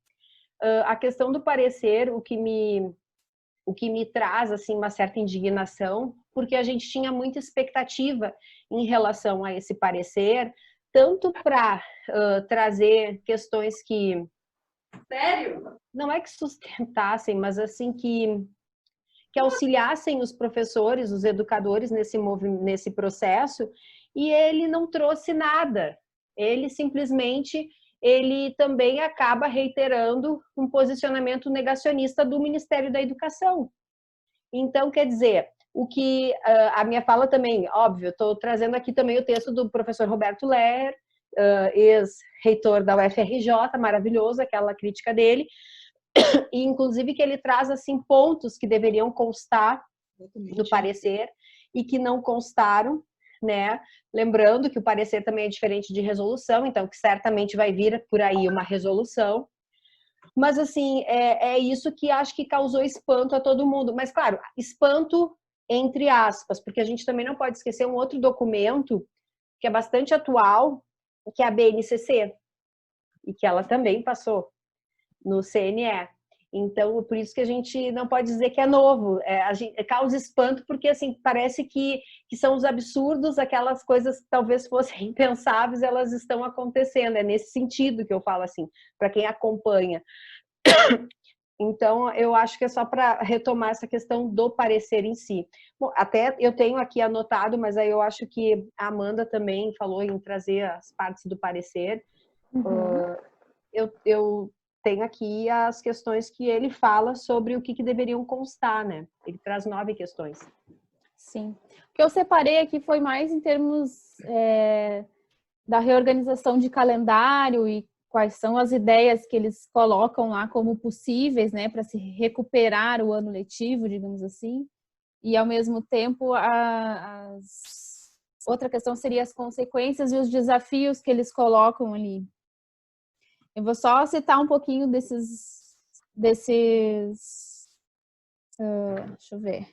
S2: A questão do parecer, o que me traz assim uma certa indignação, porque a gente tinha muita expectativa em relação a esse parecer, tanto para trazer questões que não é que sustentassem, mas assim que auxiliassem os professores, os educadores nesse processo, e ele não trouxe nada. Ele simplesmente também acaba reiterando um posicionamento negacionista do Ministério da Educação. Então, quer dizer, a minha fala também, óbvio, estou trazendo aqui também o texto do professor Roberto Ler, ex-reitor da UFRJ, maravilhoso aquela crítica dele, e inclusive que ele traz assim pontos que deveriam constar do parecer e que não constaram, né? Lembrando que o parecer também é diferente de resolução, então que certamente vai vir por aí uma resolução. Mas assim, é isso que acho que causou espanto a todo mundo. Mas claro, espanto entre aspas, porque a gente também não pode esquecer um outro documento que é bastante atual, que é a BNCC, e que ela também passou no CNE. Então, por isso que a gente não pode dizer que é novo. Causa espanto porque, assim, parece que são os absurdos, aquelas coisas que talvez fossem impensáveis, elas estão acontecendo. É nesse sentido que eu falo, assim, para quem acompanha. Então, eu acho que é só para retomar essa questão do parecer em si. Bom, até eu tenho aqui anotado, mas aí eu acho que a Amanda também falou em trazer as partes do parecer.
S1: Uhum.
S2: Eu tenho aqui as questões que ele fala sobre o que deveriam constar, né? Ele traz 9 questões.
S1: Sim. O que eu separei aqui foi mais em termos da reorganização de calendário e quais são as ideias que eles colocam lá como possíveis, né, para se recuperar o ano letivo, digamos assim. E, ao mesmo tempo, outra questão seria as consequências e os desafios que eles colocam ali. Eu vou só citar um pouquinho desses deixa eu ver.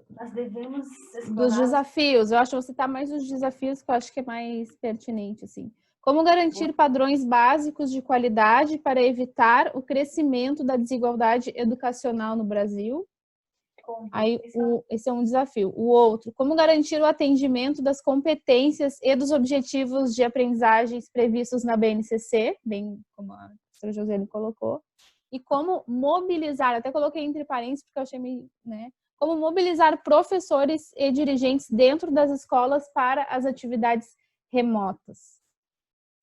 S2: Nós devemos
S1: Dos desafios. Eu acho que vou citar mais os desafios que eu acho que é mais pertinente, assim. Como garantir padrões básicos de qualidade para evitar o crescimento da desigualdade educacional no Brasil? Aí, esse é um desafio. O outro, como garantir o atendimento das competências e dos objetivos de aprendizagens previstos na BNCC, bem como a professora Josiane colocou, e como mobilizar, até coloquei entre parênteses porque eu achei meio, né? Como mobilizar professores e dirigentes dentro das escolas para as atividades remotas.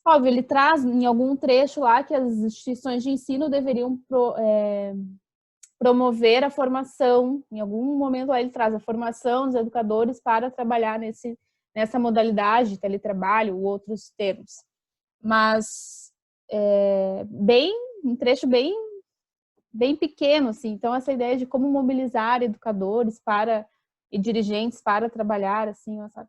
S1: Óbvio, ele traz em algum trecho lá que as instituições de ensino deveriam promover a formação, em algum momento lá ele traz a formação dos educadores para trabalhar nessa modalidade de teletrabalho ou outros termos. Mas um trecho bem pequeno, assim. Então, essa ideia de como mobilizar educadores e dirigentes para trabalhar, assim, sabe?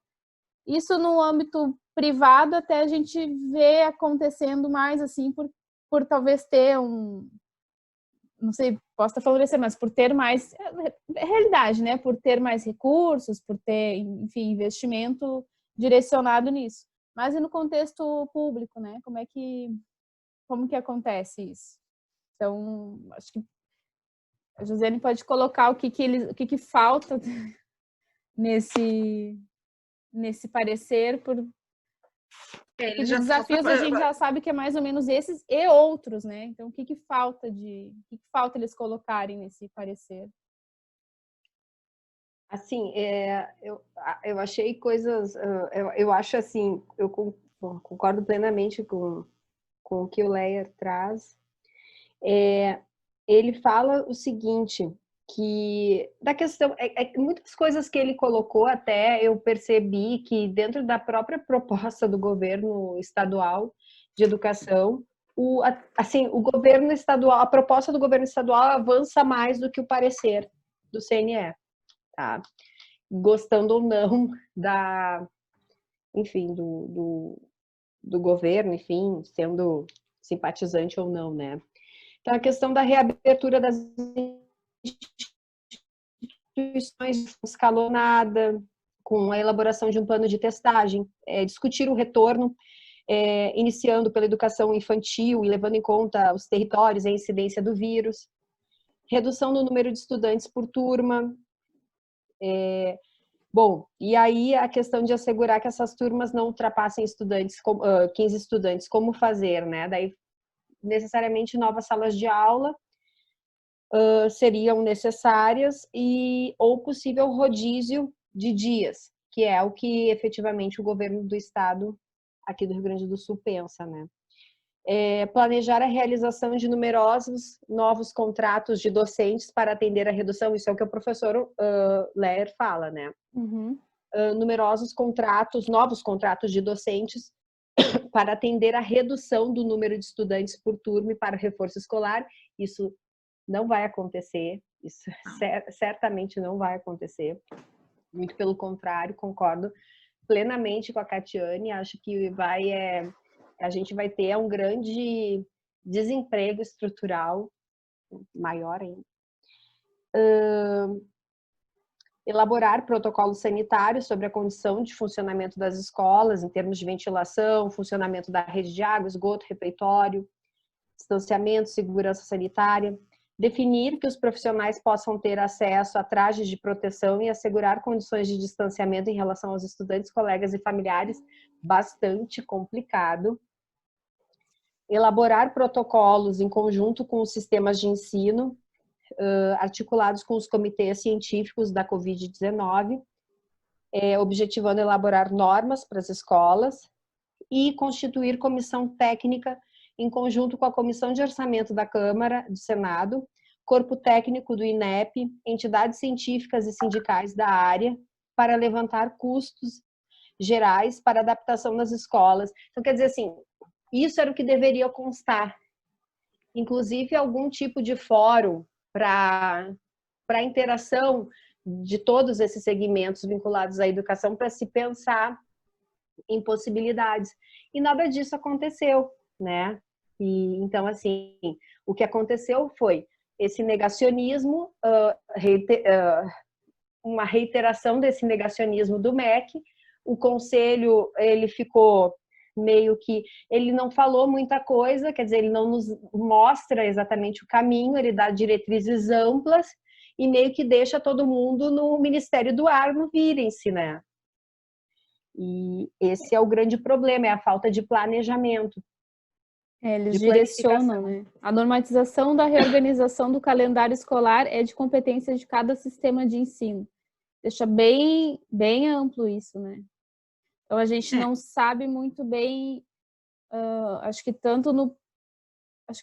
S1: Isso no âmbito privado até a gente vê acontecendo mais, assim, por talvez ter não sei, posso estar falando isso, mas por ter mais, é realidade, né? Por ter mais recursos, por ter, enfim, investimento direcionado nisso. Mas e no contexto público, né? Como que acontece isso? Então, acho que a Josiane pode colocar o que falta nesse parecer, porque de desafios a gente já sabe que é mais ou menos esses e outros, né? Então, o que falta eles colocarem nesse parecer?
S2: Assim, eu achei coisas, eu acho assim, eu concordo plenamente com o que o Leyer traz. Ele fala o seguinte, que da questão, muitas coisas que ele colocou até eu percebi que dentro da própria proposta do governo estadual de educação, o governo estadual, a proposta do governo estadual avança mais do que o parecer do CNE, tá? Gostando ou não enfim, do governo, enfim, sendo simpatizante ou não, né? Então, a questão da reabertura das instituições escalonada, com a elaboração de um plano de testagem, discutir o retorno, iniciando pela educação infantil e levando em conta os territórios e a incidência do vírus, redução no número de estudantes por turma. Bom, e aí a questão de assegurar que essas turmas não ultrapassem 15 estudantes, como fazer, né? Daí, necessariamente, novas salas de aula seriam necessárias ou possível rodízio de dias, que é o que efetivamente o governo do estado aqui do Rio Grande do Sul pensa, né? Planejar a realização de numerosos novos contratos de docentes para atender a redução, isso é o que o professor Leyer fala, né?
S1: Uhum.
S2: Numerosos contratos, novos contratos de docentes para atender a redução do número de estudantes por turma e para reforço escolar. Isso não vai acontecer, isso certamente não vai acontecer. Muito pelo contrário, concordo plenamente com a Catiane, acho que a gente vai ter um grande desemprego estrutural, maior ainda. Elaborar protocolos sanitários sobre a condição de funcionamento das escolas, em termos de ventilação, funcionamento da rede de água, esgoto, refeitório, distanciamento, segurança sanitária. Definir que os profissionais possam ter acesso a trajes de proteção e assegurar condições de distanciamento em relação aos estudantes, colegas e familiares, bastante complicado. Elaborar protocolos em conjunto com os sistemas de ensino, articulados com os comitês científicos da Covid-19, objetivando elaborar normas para as escolas e constituir comissão técnica em conjunto com a Comissão de Orçamento da Câmara, do Senado, corpo técnico do INEP, entidades científicas e sindicais da área, para levantar custos gerais para adaptação nas escolas. Então, quer dizer assim, isso era o que deveria constar. Inclusive, algum tipo de fórum para a interação de todos esses segmentos vinculados à educação, para se pensar impossibilidades. E nada disso aconteceu, né? E, então, assim, o que aconteceu foi esse negacionismo, uma reiteração desse negacionismo do MEC. O conselho, ele ficou meio que... Ele não falou muita coisa, quer dizer, ele não nos mostra exatamente o caminho, ele dá diretrizes amplas e meio que deixa todo mundo no Ministério do Ar, no virem-se, né? E esse é o grande problema, é a falta de planejamento.
S1: Eles direcionam, né? A normatização da reorganização do calendário escolar é de competência de cada sistema de ensino. Deixa bem amplo isso, né? Então, a gente não sabe muito bem, acho que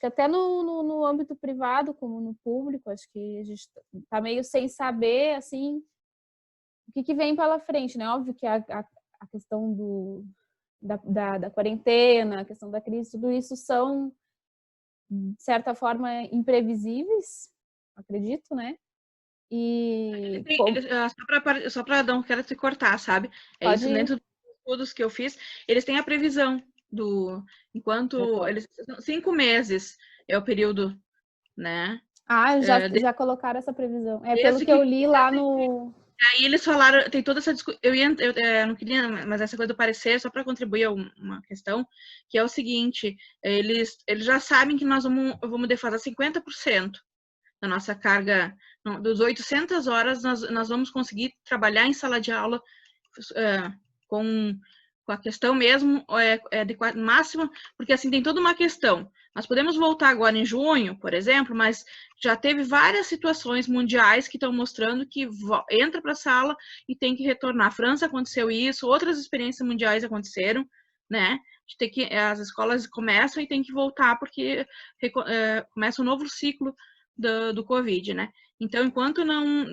S1: até no âmbito privado como no público, acho que a gente está meio sem saber, assim, o que vem pela frente, né? Óbvio que a questão da quarentena, a questão da crise, tudo isso são, de certa forma, imprevisíveis, acredito, né? E
S3: só para não quero te cortar, sabe?
S1: Isso
S3: dentro dos estudos que eu fiz, eles têm a previsão enquanto eles 5 meses é o período, né?
S1: Já colocaram essa previsão. Pelo que eu li lá no...
S3: Aí eles falaram, tem toda essa discussão, eu não queria, mas essa coisa do parecer, só para contribuir a uma questão, que é o seguinte, eles já sabem que nós vamos defasar 50% da nossa carga, dos 800 horas, nós vamos conseguir trabalhar em sala de aula com a questão mesmo adequada, máxima, porque assim tem toda uma questão. Nós podemos voltar agora em junho, por exemplo, mas já teve várias situações mundiais que estão mostrando que entra para a sala e tem que retornar. A França aconteceu isso, outras experiências mundiais aconteceram, né? As escolas começam e tem que voltar porque começa um novo ciclo do Covid, né? Então, enquanto não...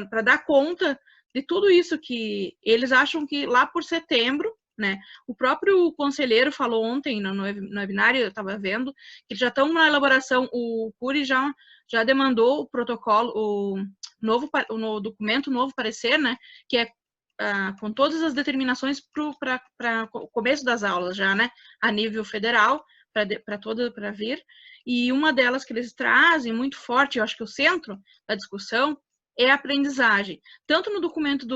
S3: para dar conta de tudo isso que eles acham que lá por setembro, né? O próprio conselheiro falou ontem no webinário, eu estava vendo, que já estão na elaboração, o CURI já demandou o protocolo, o documento novo parecer, né? Que é com todas as determinações para o começo das aulas já, né? A nível federal, para vir. E uma delas que eles trazem muito forte, eu acho que o centro da discussão é a aprendizagem. Tanto no documento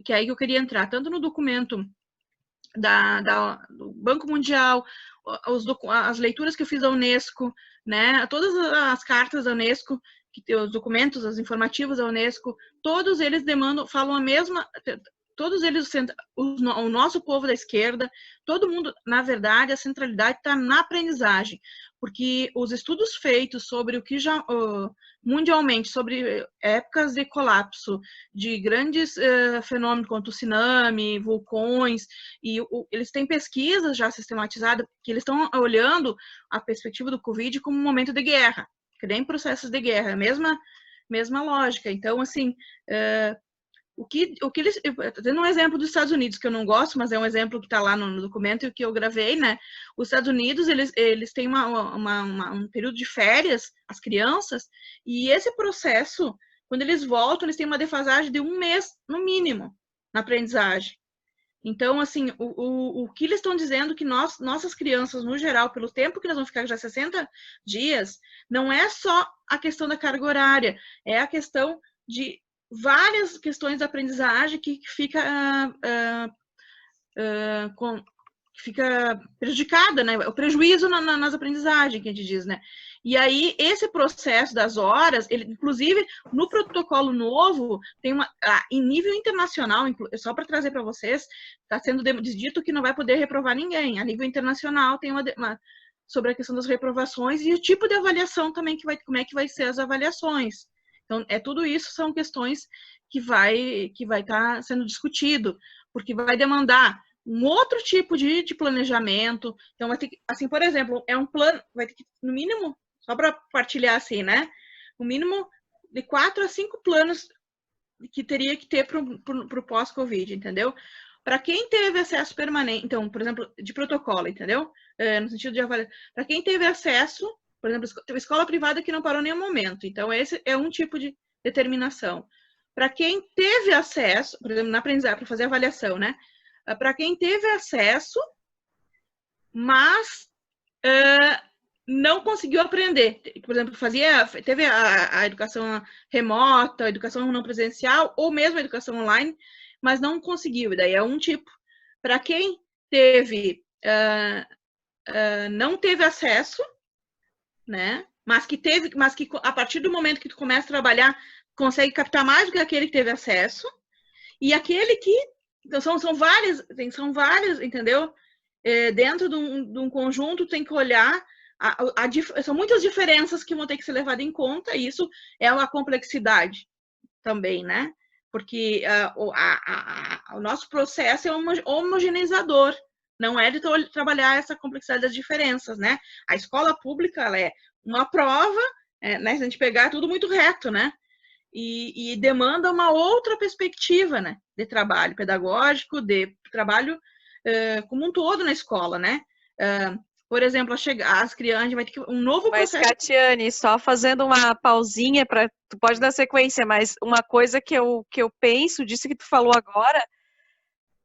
S3: que é aí que eu queria entrar, tanto no documento do Banco Mundial, as leituras que eu fiz da Unesco, né? Todas as cartas da Unesco, os documentos, as informativas da Unesco, todos eles falam a mesma... Todos eles, o nosso povo da esquerda, todo mundo, na verdade, a centralidade está na aprendizagem, porque os estudos feitos sobre o que já, mundialmente, sobre épocas de colapso, de grandes fenômenos como tsunami, vulcões, e eles têm pesquisas já sistematizadas, que eles estão olhando a perspectiva do Covid como um momento de guerra, que nem processos de guerra, a mesma lógica. Então, assim... O que eles... Tendo um exemplo dos Estados Unidos, que eu não gosto, mas é um exemplo que está lá no documento e que eu gravei, né? Os Estados Unidos, eles têm um período de férias, as crianças, e esse processo, quando eles voltam, eles têm uma defasagem de 1 mês, no mínimo, na aprendizagem. Então, assim, o que eles estão dizendo que nossas crianças, no geral, pelo tempo que nós vamos ficar já 60 dias, não é só a questão da carga horária, é a questão de várias questões da aprendizagem que fica prejudicada, né? O prejuízo nas aprendizagens, que a gente diz, né? E aí, esse processo das horas, inclusive, no protocolo novo, tem em nível internacional, só para trazer para vocês, está sendo dito que não vai poder reprovar ninguém. A nível internacional, tem sobre a questão das reprovações e o tipo de avaliação também, como é que vai ser as avaliações. Então, tudo isso são questões que vai estar sendo discutido, porque vai demandar um outro tipo de planejamento. Então, vai ter que, assim, por exemplo, é um plano, vai ter que, no mínimo, só para partilhar assim, né? No mínimo de 4 a 5 planos que teria que ter para o pós-Covid, entendeu? Para quem teve acesso permanente, então, por exemplo, de protocolo, entendeu? No sentido de avaliação. Para quem teve acesso, por exemplo, escola privada que não parou em nenhum momento. Então, esse é um tipo de determinação. Para quem teve acesso, por exemplo, na aprendizagem, para fazer avaliação, né? para quem teve acesso, mas não conseguiu aprender. Por exemplo, teve a educação remota, a educação não presencial, ou mesmo a educação online, mas não conseguiu. E daí é um tipo. Para quem teve, não teve acesso, né? Mas que a partir do momento que tu começa a trabalhar, consegue captar mais do que aquele que teve acesso. E aquele que... Então, são vários, entendeu? Dentro de um conjunto, tem que olhar... são muitas diferenças que vão ter que ser levadas em conta, e isso é uma complexidade também, né? Porque o nosso processo é homogeneizador, não é de trabalhar essa complexidade das diferenças, né? A escola pública, ela é uma prova, né? Se a gente pegar, é tudo muito reto, né? E demanda uma outra perspectiva, né? De trabalho pedagógico, de trabalho como um todo na escola, né? Por exemplo, as crianças vai ter um novo processo.
S5: Mas, Catiane, só fazendo uma pausinha, tu pode dar sequência, mas uma coisa que eu penso disso que tu falou agora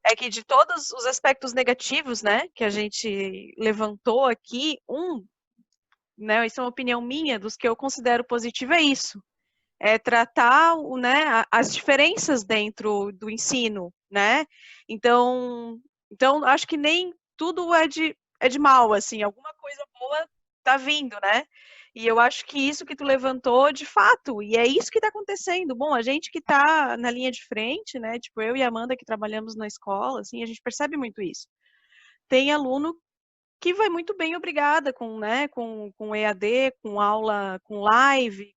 S5: é que de todos os aspectos negativos, né, que a gente levantou aqui, né, isso é uma opinião minha, dos que eu considero positivo é isso. É tratar, né, as diferenças dentro do ensino, né? Então acho que nem tudo é de mal, assim, alguma coisa boa tá vindo, né? E eu acho que isso que tu levantou, de fato, e é isso que tá acontecendo. Bom, a gente que tá na linha de frente, né, tipo eu e a Amanda que trabalhamos na escola, assim, a gente percebe muito isso. Tem aluno que vai muito bem, obrigada, né, com EAD, com aula, com live,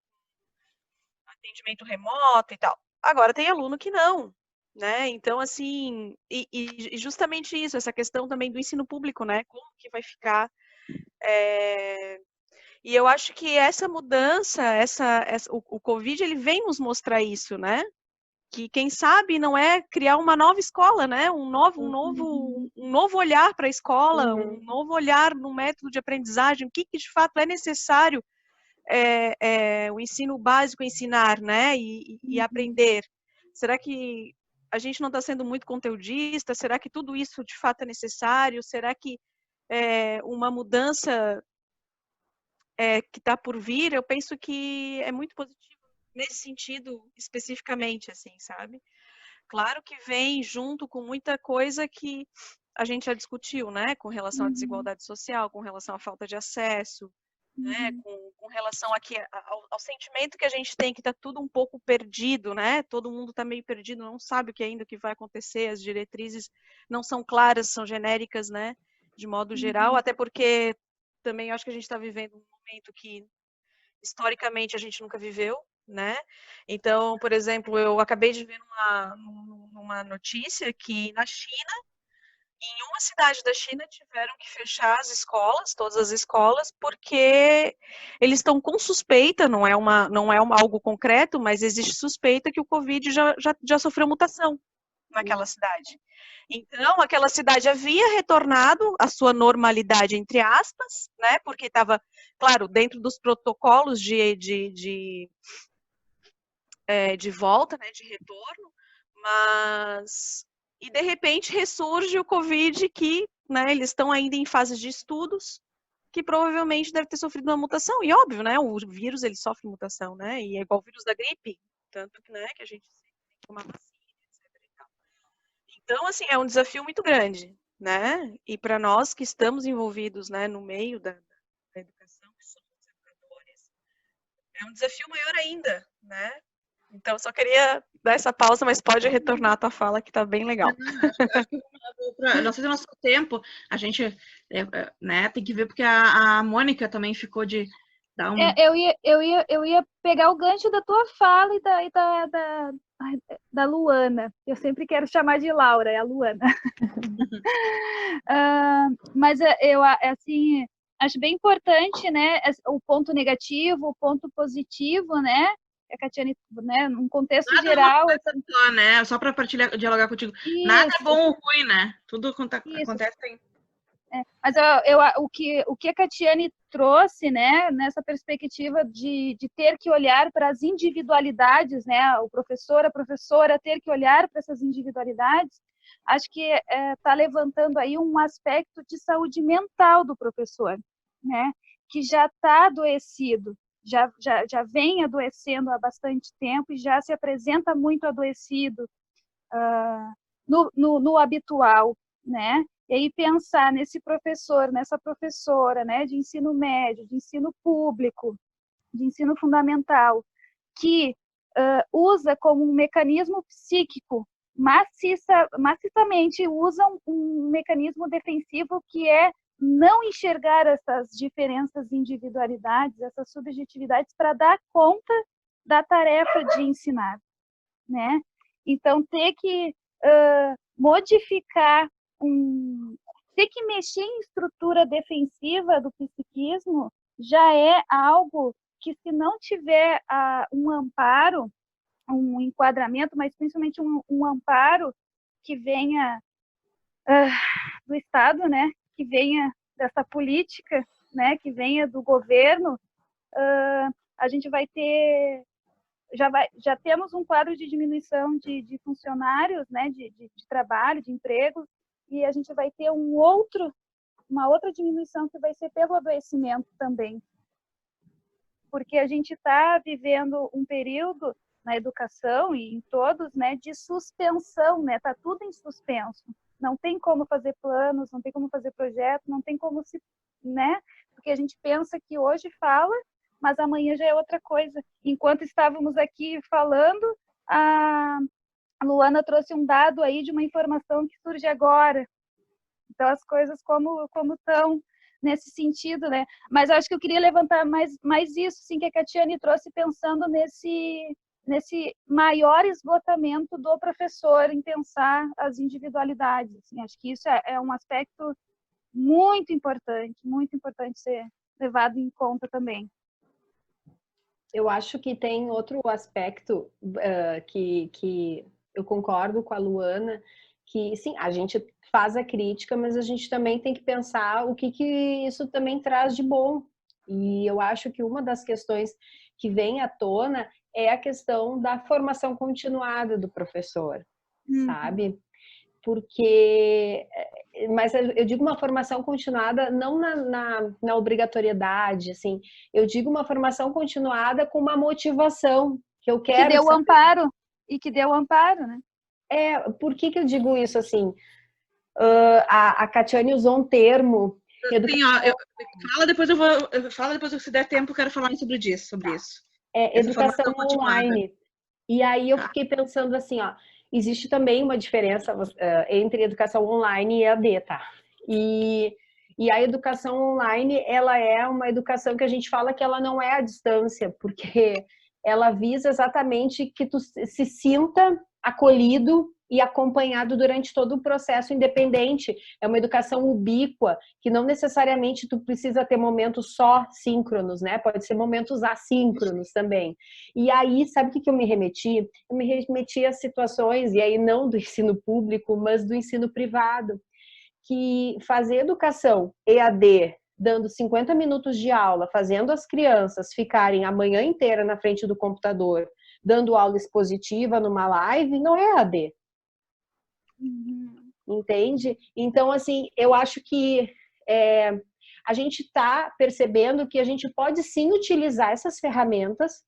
S5: atendimento remoto e tal. Agora tem aluno que não, né? Então, assim, e justamente isso, essa questão também do ensino público, né? Como que vai ficar? E eu acho que essa mudança, o Covid, ele vem nos mostrar isso, né? Que quem sabe não é criar uma nova escola, né? Um novo olhar para a escola, um novo olhar no método de aprendizagem, o que de fato é necessário o ensino básico ensinar, né? E aprender. Será que a gente não está sendo muito conteudista? Será que tudo isso de fato é necessário? Será que uma mudança que está por vir? Eu penso que é muito positivo nesse sentido especificamente, assim, sabe? Claro que vem junto com muita coisa que a gente já discutiu, né? Com relação à desigualdade social, com relação à falta de acesso, né? Com relação aqui ao sentimento que a gente tem que está tudo um pouco perdido, né? Todo mundo está meio perdido, não sabe o que vai acontecer, as diretrizes não são claras, são genéricas, né? De modo geral, até porque também acho que a gente está vivendo um momento que historicamente a gente nunca viveu, né? Então, por exemplo, eu acabei de ver uma notícia que na China, em uma cidade da China, tiveram que fechar as escolas, todas as escolas, porque eles estão com suspeita, não é algo concreto, mas existe suspeita que o Covid já sofreu mutação naquela cidade. Então, aquela cidade havia retornado à sua normalidade, entre aspas, né? Porque estava, claro, dentro dos protocolos de volta, né? De retorno, mas... E, de repente, ressurge o Covid que, né, eles estão ainda em fases de estudos, que provavelmente deve ter sofrido uma mutação. E, óbvio, né, o vírus, ele sofre mutação, né? E é igual o vírus da gripe. Tanto que, né, que a gente tem que tomar vacina, etc. E tal. Então, assim, é um desafio muito grande, né? E para nós que estamos envolvidos, né, no meio da educação, que somos educadores, é um desafio maior ainda, né? Então, só queria dar essa pausa, mas pode retornar a tua fala, que está bem legal.
S3: Não sei se é nosso tempo, a gente né, tem que ver, porque a Mônica também ficou de dar um...
S4: Eu ia pegar o gancho da tua fala e da Luana. Eu sempre quero chamar de Laura, é a Luana. Mas eu, assim, acho bem importante, né, o ponto negativo, o ponto positivo, né, a Catiane, né, num contexto geral...
S3: Só para dialogar contigo. Isso. Nada é bom ou ruim, né? Tudo acontece aí.
S4: Mas o que a Catiane trouxe, né, nessa perspectiva de ter que olhar para as individualidades, né, o professor, a professora ter que olhar para essas individualidades, acho que está levantando aí um aspecto de saúde mental do professor, né? Que já está adoecido, já vem adoecendo há bastante tempo e já se apresenta muito adoecido no habitual, né? E aí pensar nesse professor, nessa professora, né, de ensino médio, de ensino público, de ensino fundamental, que usa como um mecanismo psíquico, maciçamente usa um mecanismo defensivo que é não enxergar essas diferenças de individualidades, essas subjetividades, para dar conta da tarefa de ensinar, né? Então, ter que modificar, ter que mexer em estrutura defensiva do psiquismo já é algo que, se não tiver um amparo, um enquadramento, mas principalmente um amparo que venha do Estado, né, que venha dessa política, né, que venha do governo, a gente vai ter, já temos um quadro de diminuição de funcionários, né, de trabalho, de emprego, e a gente vai ter uma outra diminuição que vai ser pelo adoecimento também. Porque a gente está vivendo um período na educação e em todos, né, de suspensão, né, tá tudo em suspenso. Não tem como fazer planos, não tem como fazer projetos, não tem como né, porque a gente pensa que hoje fala, mas amanhã já é outra coisa. Enquanto estávamos aqui falando, a Luana trouxe um dado aí de uma informação que surge agora. Então, as coisas como estão nesse sentido, né? Mas eu acho que eu queria levantar mais isso, sim, que a Catiane trouxe, pensando nesse maior esgotamento do professor em pensar as individualidades. Assim, acho que isso é um aspecto muito importante ser levado em conta também.
S2: Eu acho que tem outro aspecto que eu concordo com a Luana, que sim, a gente faz a crítica, mas a gente também tem que pensar o que isso também traz de bom. E eu acho que uma das questões que vem à tona é a questão da formação continuada do professor, sabe? Porque, mas eu digo uma formação continuada não na obrigatoriedade, assim, eu digo uma formação continuada com uma motivação que eu quero.
S4: Que deu amparo, e que deu amparo, né?
S2: Por que eu digo isso, assim? A Catiane usou um termo.
S3: Sim, fala depois, se der tempo, eu quero falar sobre isso.
S2: Educação online. E aí eu fiquei pensando assim, ó, existe também uma diferença entre educação online e EAD, tá? E a educação online, ela é uma educação que a gente fala que ela não é à distância, porque ela visa exatamente que tu se sinta acolhido e acompanhado durante todo o processo independente. É uma educação ubíqua, que não necessariamente tu precisa ter momentos só síncronos, né? Pode ser momentos assíncronos também. E aí, sabe o que eu me remeti? Eu me remeti a situações, e aí não do ensino público, mas do ensino privado, que fazer educação EAD, dando 50 minutos de aula, fazendo as crianças ficarem a manhã inteira na frente do computador, dando aula expositiva numa live, não é EAD. Entende? Então, assim, eu acho que a gente está percebendo que a gente pode sim utilizar essas ferramentas,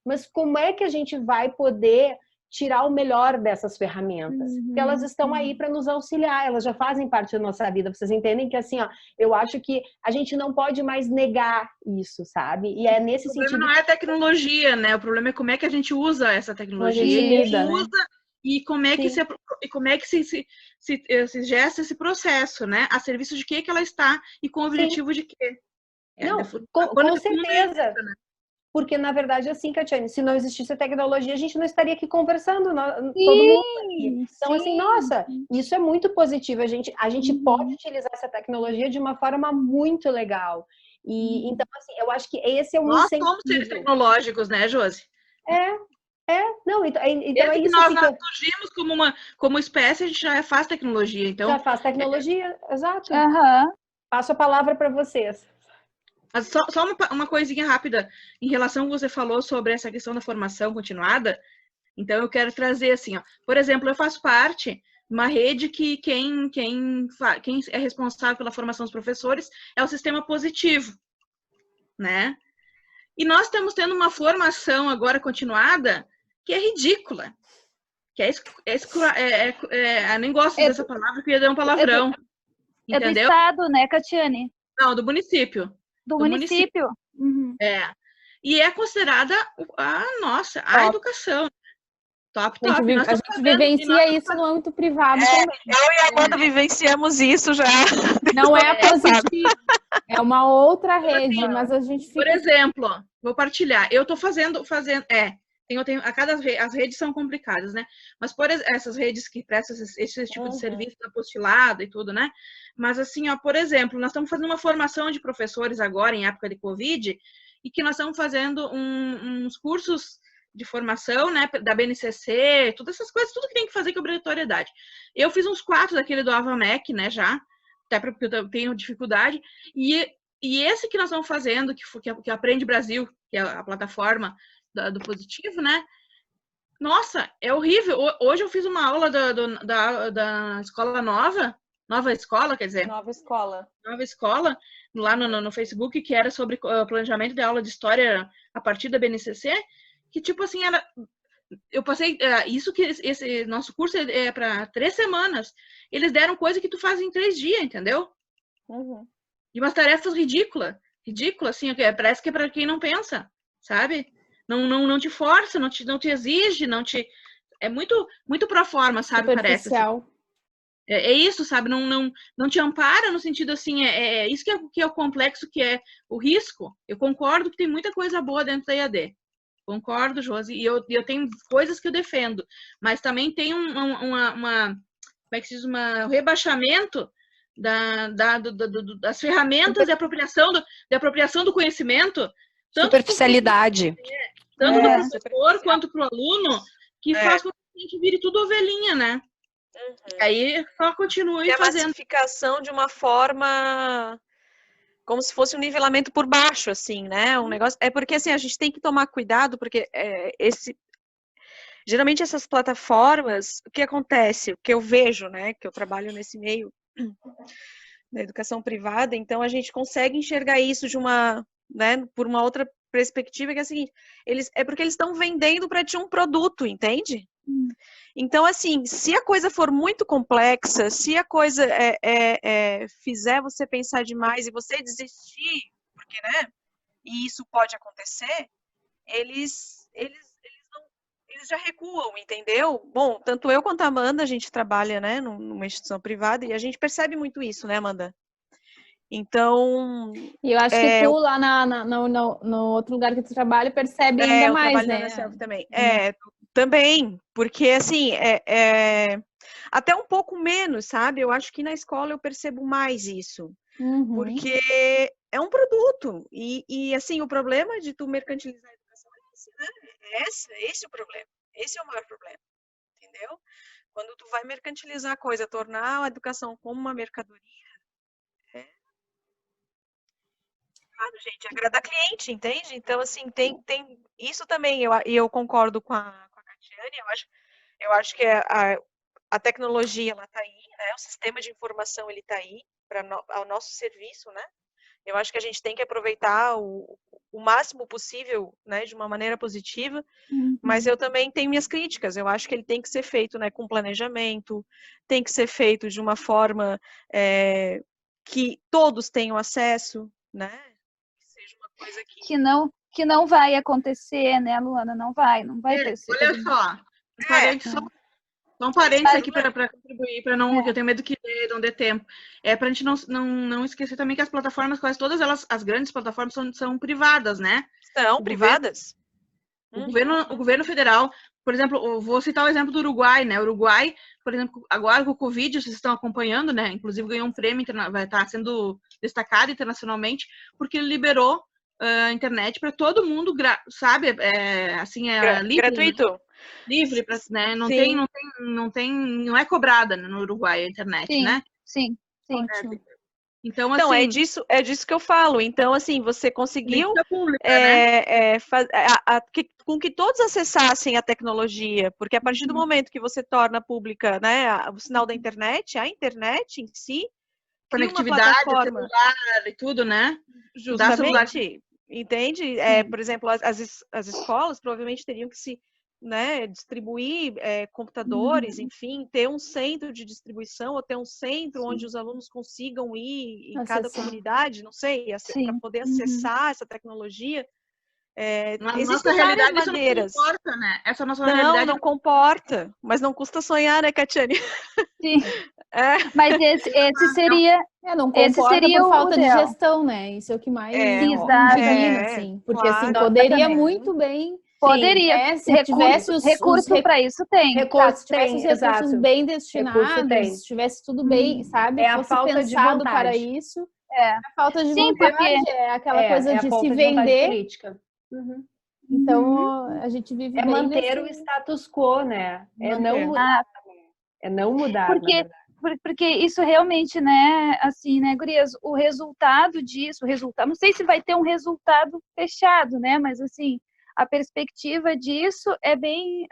S2: mas como é que a gente vai poder tirar o melhor dessas ferramentas? Porque elas estão aí para nos auxiliar, elas já fazem parte da nossa vida. Vocês entendem que, assim, ó, eu acho que a gente não pode mais negar isso, sabe? E é nesse sentido. O
S3: problema não é a tecnologia, né? O problema é como é que a gente usa essa tecnologia. E como é que se gesta esse processo, né? A serviço de que ela está e com o objetivo de quê?
S2: Com certeza. Porque, na verdade, assim, Catiane, se não existisse a tecnologia, a gente não estaria aqui conversando, todo mundo aqui. Então, assim, nossa, isso é muito positivo. A gente pode utilizar essa tecnologia de uma forma muito legal. E, então, assim, eu acho que esse é um incentivo.
S3: Nós somos seres tecnológicos, né, Josi?
S2: Não, então é isso.
S3: Nós surgimos como espécie, a gente já faz tecnologia. Então,
S2: já faz tecnologia, exato.
S4: Uhum.
S2: Passo a palavra para vocês.
S3: Só uma coisinha rápida em relação ao que você falou sobre essa questão da formação continuada. Então, eu quero trazer assim, ó, por exemplo, eu faço parte Uma rede que quem é responsável pela formação dos professores é o sistema positivo, né? E nós estamos tendo uma formação agora continuada que é ridícula. Que eu nem gosto dessa palavra, porque ia dar um palavrão.
S4: É do
S3: Entendeu?
S4: estado, né, Catiane?
S3: Não, do município.
S4: Do município. Uhum.
S3: E é considerada a educação. Top.
S1: A gente vivencia isso no âmbito privado também.
S5: Eu e a Amanda vivenciamos isso já.
S1: Não é a positiva, é uma outra rede, mas a gente fica...
S3: Por exemplo, vou partilhar. Eu estou fazendo as redes são complicadas, né? Mas por essas redes que prestam esse tipo de serviço apostolado e tudo, né? Mas assim, ó, por exemplo, nós estamos fazendo uma formação de professores agora em época de Covid e que nós estamos fazendo uns cursos de formação, né, da BNCC, todas essas coisas, tudo que tem que fazer com obrigatoriedade. Eu fiz uns 4 daquele do AvaMec, né, já, até porque eu tenho dificuldade, e esse que nós estamos fazendo, que Aprende Brasil, que é a plataforma do Positivo, né, nossa, é horrível. Hoje eu fiz uma aula da escola nova escola, quer dizer.
S2: Nova escola,
S3: lá no Facebook, que era sobre planejamento de aula de história a partir da BNCC, que tipo assim, eu passei, isso que esse nosso curso é para 3 semanas, eles deram coisa que tu faz em 3 dias, entendeu? E umas tarefas ridículas, assim, parece que é para quem não pensa, sabe? Não te força, não te exige, é muito pro forma, sabe? Parece. Assim. É isso, sabe? Não te ampara no sentido assim, isso que é o complexo, que é o risco. Eu concordo que tem muita coisa boa dentro da EAD. Concordo, Josi, e eu tenho coisas que eu defendo, mas também tem como é que se diz, um rebaixamento das ferramentas de apropriação do conhecimento,
S5: Superficialidade.
S3: Tanto do professor quanto para o aluno, que faz com que a gente vire tudo ovelhinha, né? Aí só continue fazendo.
S5: A massificação de uma forma como se fosse um nivelamento por baixo, assim, né? Um negócio. É porque assim a gente tem que tomar cuidado, porque geralmente essas plataformas, o que acontece, o que eu vejo, né? Que eu trabalho nesse meio da educação privada, então a gente consegue enxergar isso por uma outra perspectiva, que é a seguinte: é porque eles estão vendendo para ti um produto, entende? Então, assim, se a coisa for muito complexa, se a coisa fizer você pensar demais e você desistir, porque, né? E isso pode acontecer, eles já recuam, entendeu? Bom, tanto eu quanto a Amanda, a gente trabalha, né, numa instituição privada e a gente percebe muito isso, né, Amanda? Então...
S1: E eu acho que tu lá no outro lugar que tu trabalha percebe ainda mais, né?
S5: Eu trabalho na também. Também, porque assim, até um pouco menos, sabe? Eu acho que na escola eu percebo mais isso. Porque é um produto. E assim, o problema de tu mercantilizar a educação é esse, né? Esse é o problema. Esse é o maior problema. Entendeu? Quando tu vai mercantilizar a coisa, tornar a educação como uma mercadoria, gente, agradar cliente, entende? Então, assim, tem isso também, eu concordo com a Catiane, eu acho que a tecnologia, ela tá aí, né? O sistema de informação, ele tá aí ao nosso serviço, né? Eu acho que a gente tem que aproveitar o máximo possível, né, de uma maneira positiva, mas eu também tenho minhas críticas. Eu acho que ele tem que ser feito, né, com planejamento, tem que ser feito de uma forma que todos tenham acesso, né? Coisa
S4: que não vai acontecer, né, Luana? Não vai ter.
S3: Olha só, só um parênteses aqui para contribuir, para não, que eu tenho medo que não dê tempo. Para a gente não esquecer também que as plataformas, quase todas elas, as grandes plataformas são privadas, né?
S5: São privadas.
S3: O governo federal, por exemplo, eu vou citar o exemplo do Uruguai, né? O Uruguai, por exemplo, agora com o Covid, vocês estão acompanhando, né? Inclusive ganhou um prêmio, vai estar sendo destacado internacionalmente, porque ele liberou internet para todo mundo, sabe? Livre,
S5: gratuito.
S3: Né? Livre, né? Não é cobrada no Uruguai a internet,
S4: sim,
S3: né?
S4: Sim.
S3: Então,
S5: Então,
S3: assim,
S5: é disso que eu falo. Então, assim, você conseguiu
S3: política pública, né?
S5: com que todos acessassem a tecnologia, porque a partir do momento que você torna pública, né, o sinal da internet, a internet em si, cria uma
S3: Conectividade,
S5: plataforma.
S3: celular e tudo, né? Dá celular.
S5: Justamente, entende? Por exemplo, as escolas provavelmente teriam que se, né, distribuir computadores, enfim, ter um centro de distribuição ou ter um centro onde os alunos consigam ir em cada
S1: Acessar.
S5: comunidade, não sei, para
S4: Sim.
S5: poder acessar essa tecnologia.
S3: Na nossa
S5: Existem várias
S3: realidade, isso não
S5: maneiras.
S3: comporta, né? Essa nossa
S5: Não,
S3: realidade
S5: não comporta, mas não custa sonhar, né, Catiane?
S4: Sim.
S5: É.
S4: Mas esse seria
S1: Não
S4: esse
S1: comporta
S4: seria
S1: por
S4: o
S1: falta de
S4: ideal.
S1: gestão, né? Isso é o que mais
S4: Exato.
S1: indigna, assim. Porque, assim,
S5: claro.
S1: poderia
S4: Exatamente.
S1: muito bem,
S4: Poderia.
S1: né, se tivesse
S4: Recurso para isso tem.
S1: se tivesse os
S2: Tem,
S1: recursos
S2: exato.
S1: bem
S2: Recurso tem.
S1: destinados, tivesse tudo bem, sabe?
S2: É a
S1: Fosse
S2: falta de
S1: pensado para
S2: vontade.
S1: isso.
S4: É.
S1: A falta de
S4: Sim,
S1: vontade
S4: porque
S1: é aquela coisa
S2: É a
S1: de se
S2: falta de vontade
S1: vender.
S2: política.
S1: Então, a gente vive
S2: É
S1: bem
S2: manter o
S1: nesse...
S2: status quo, né? É não
S3: Manter.
S2: mudar. É não mudar, na
S4: porque
S2: verdade.
S4: porque isso realmente, né, assim, né, gurias, o resultado disso, não sei se vai ter um resultado fechado, né, mas assim, a perspectiva disso é bem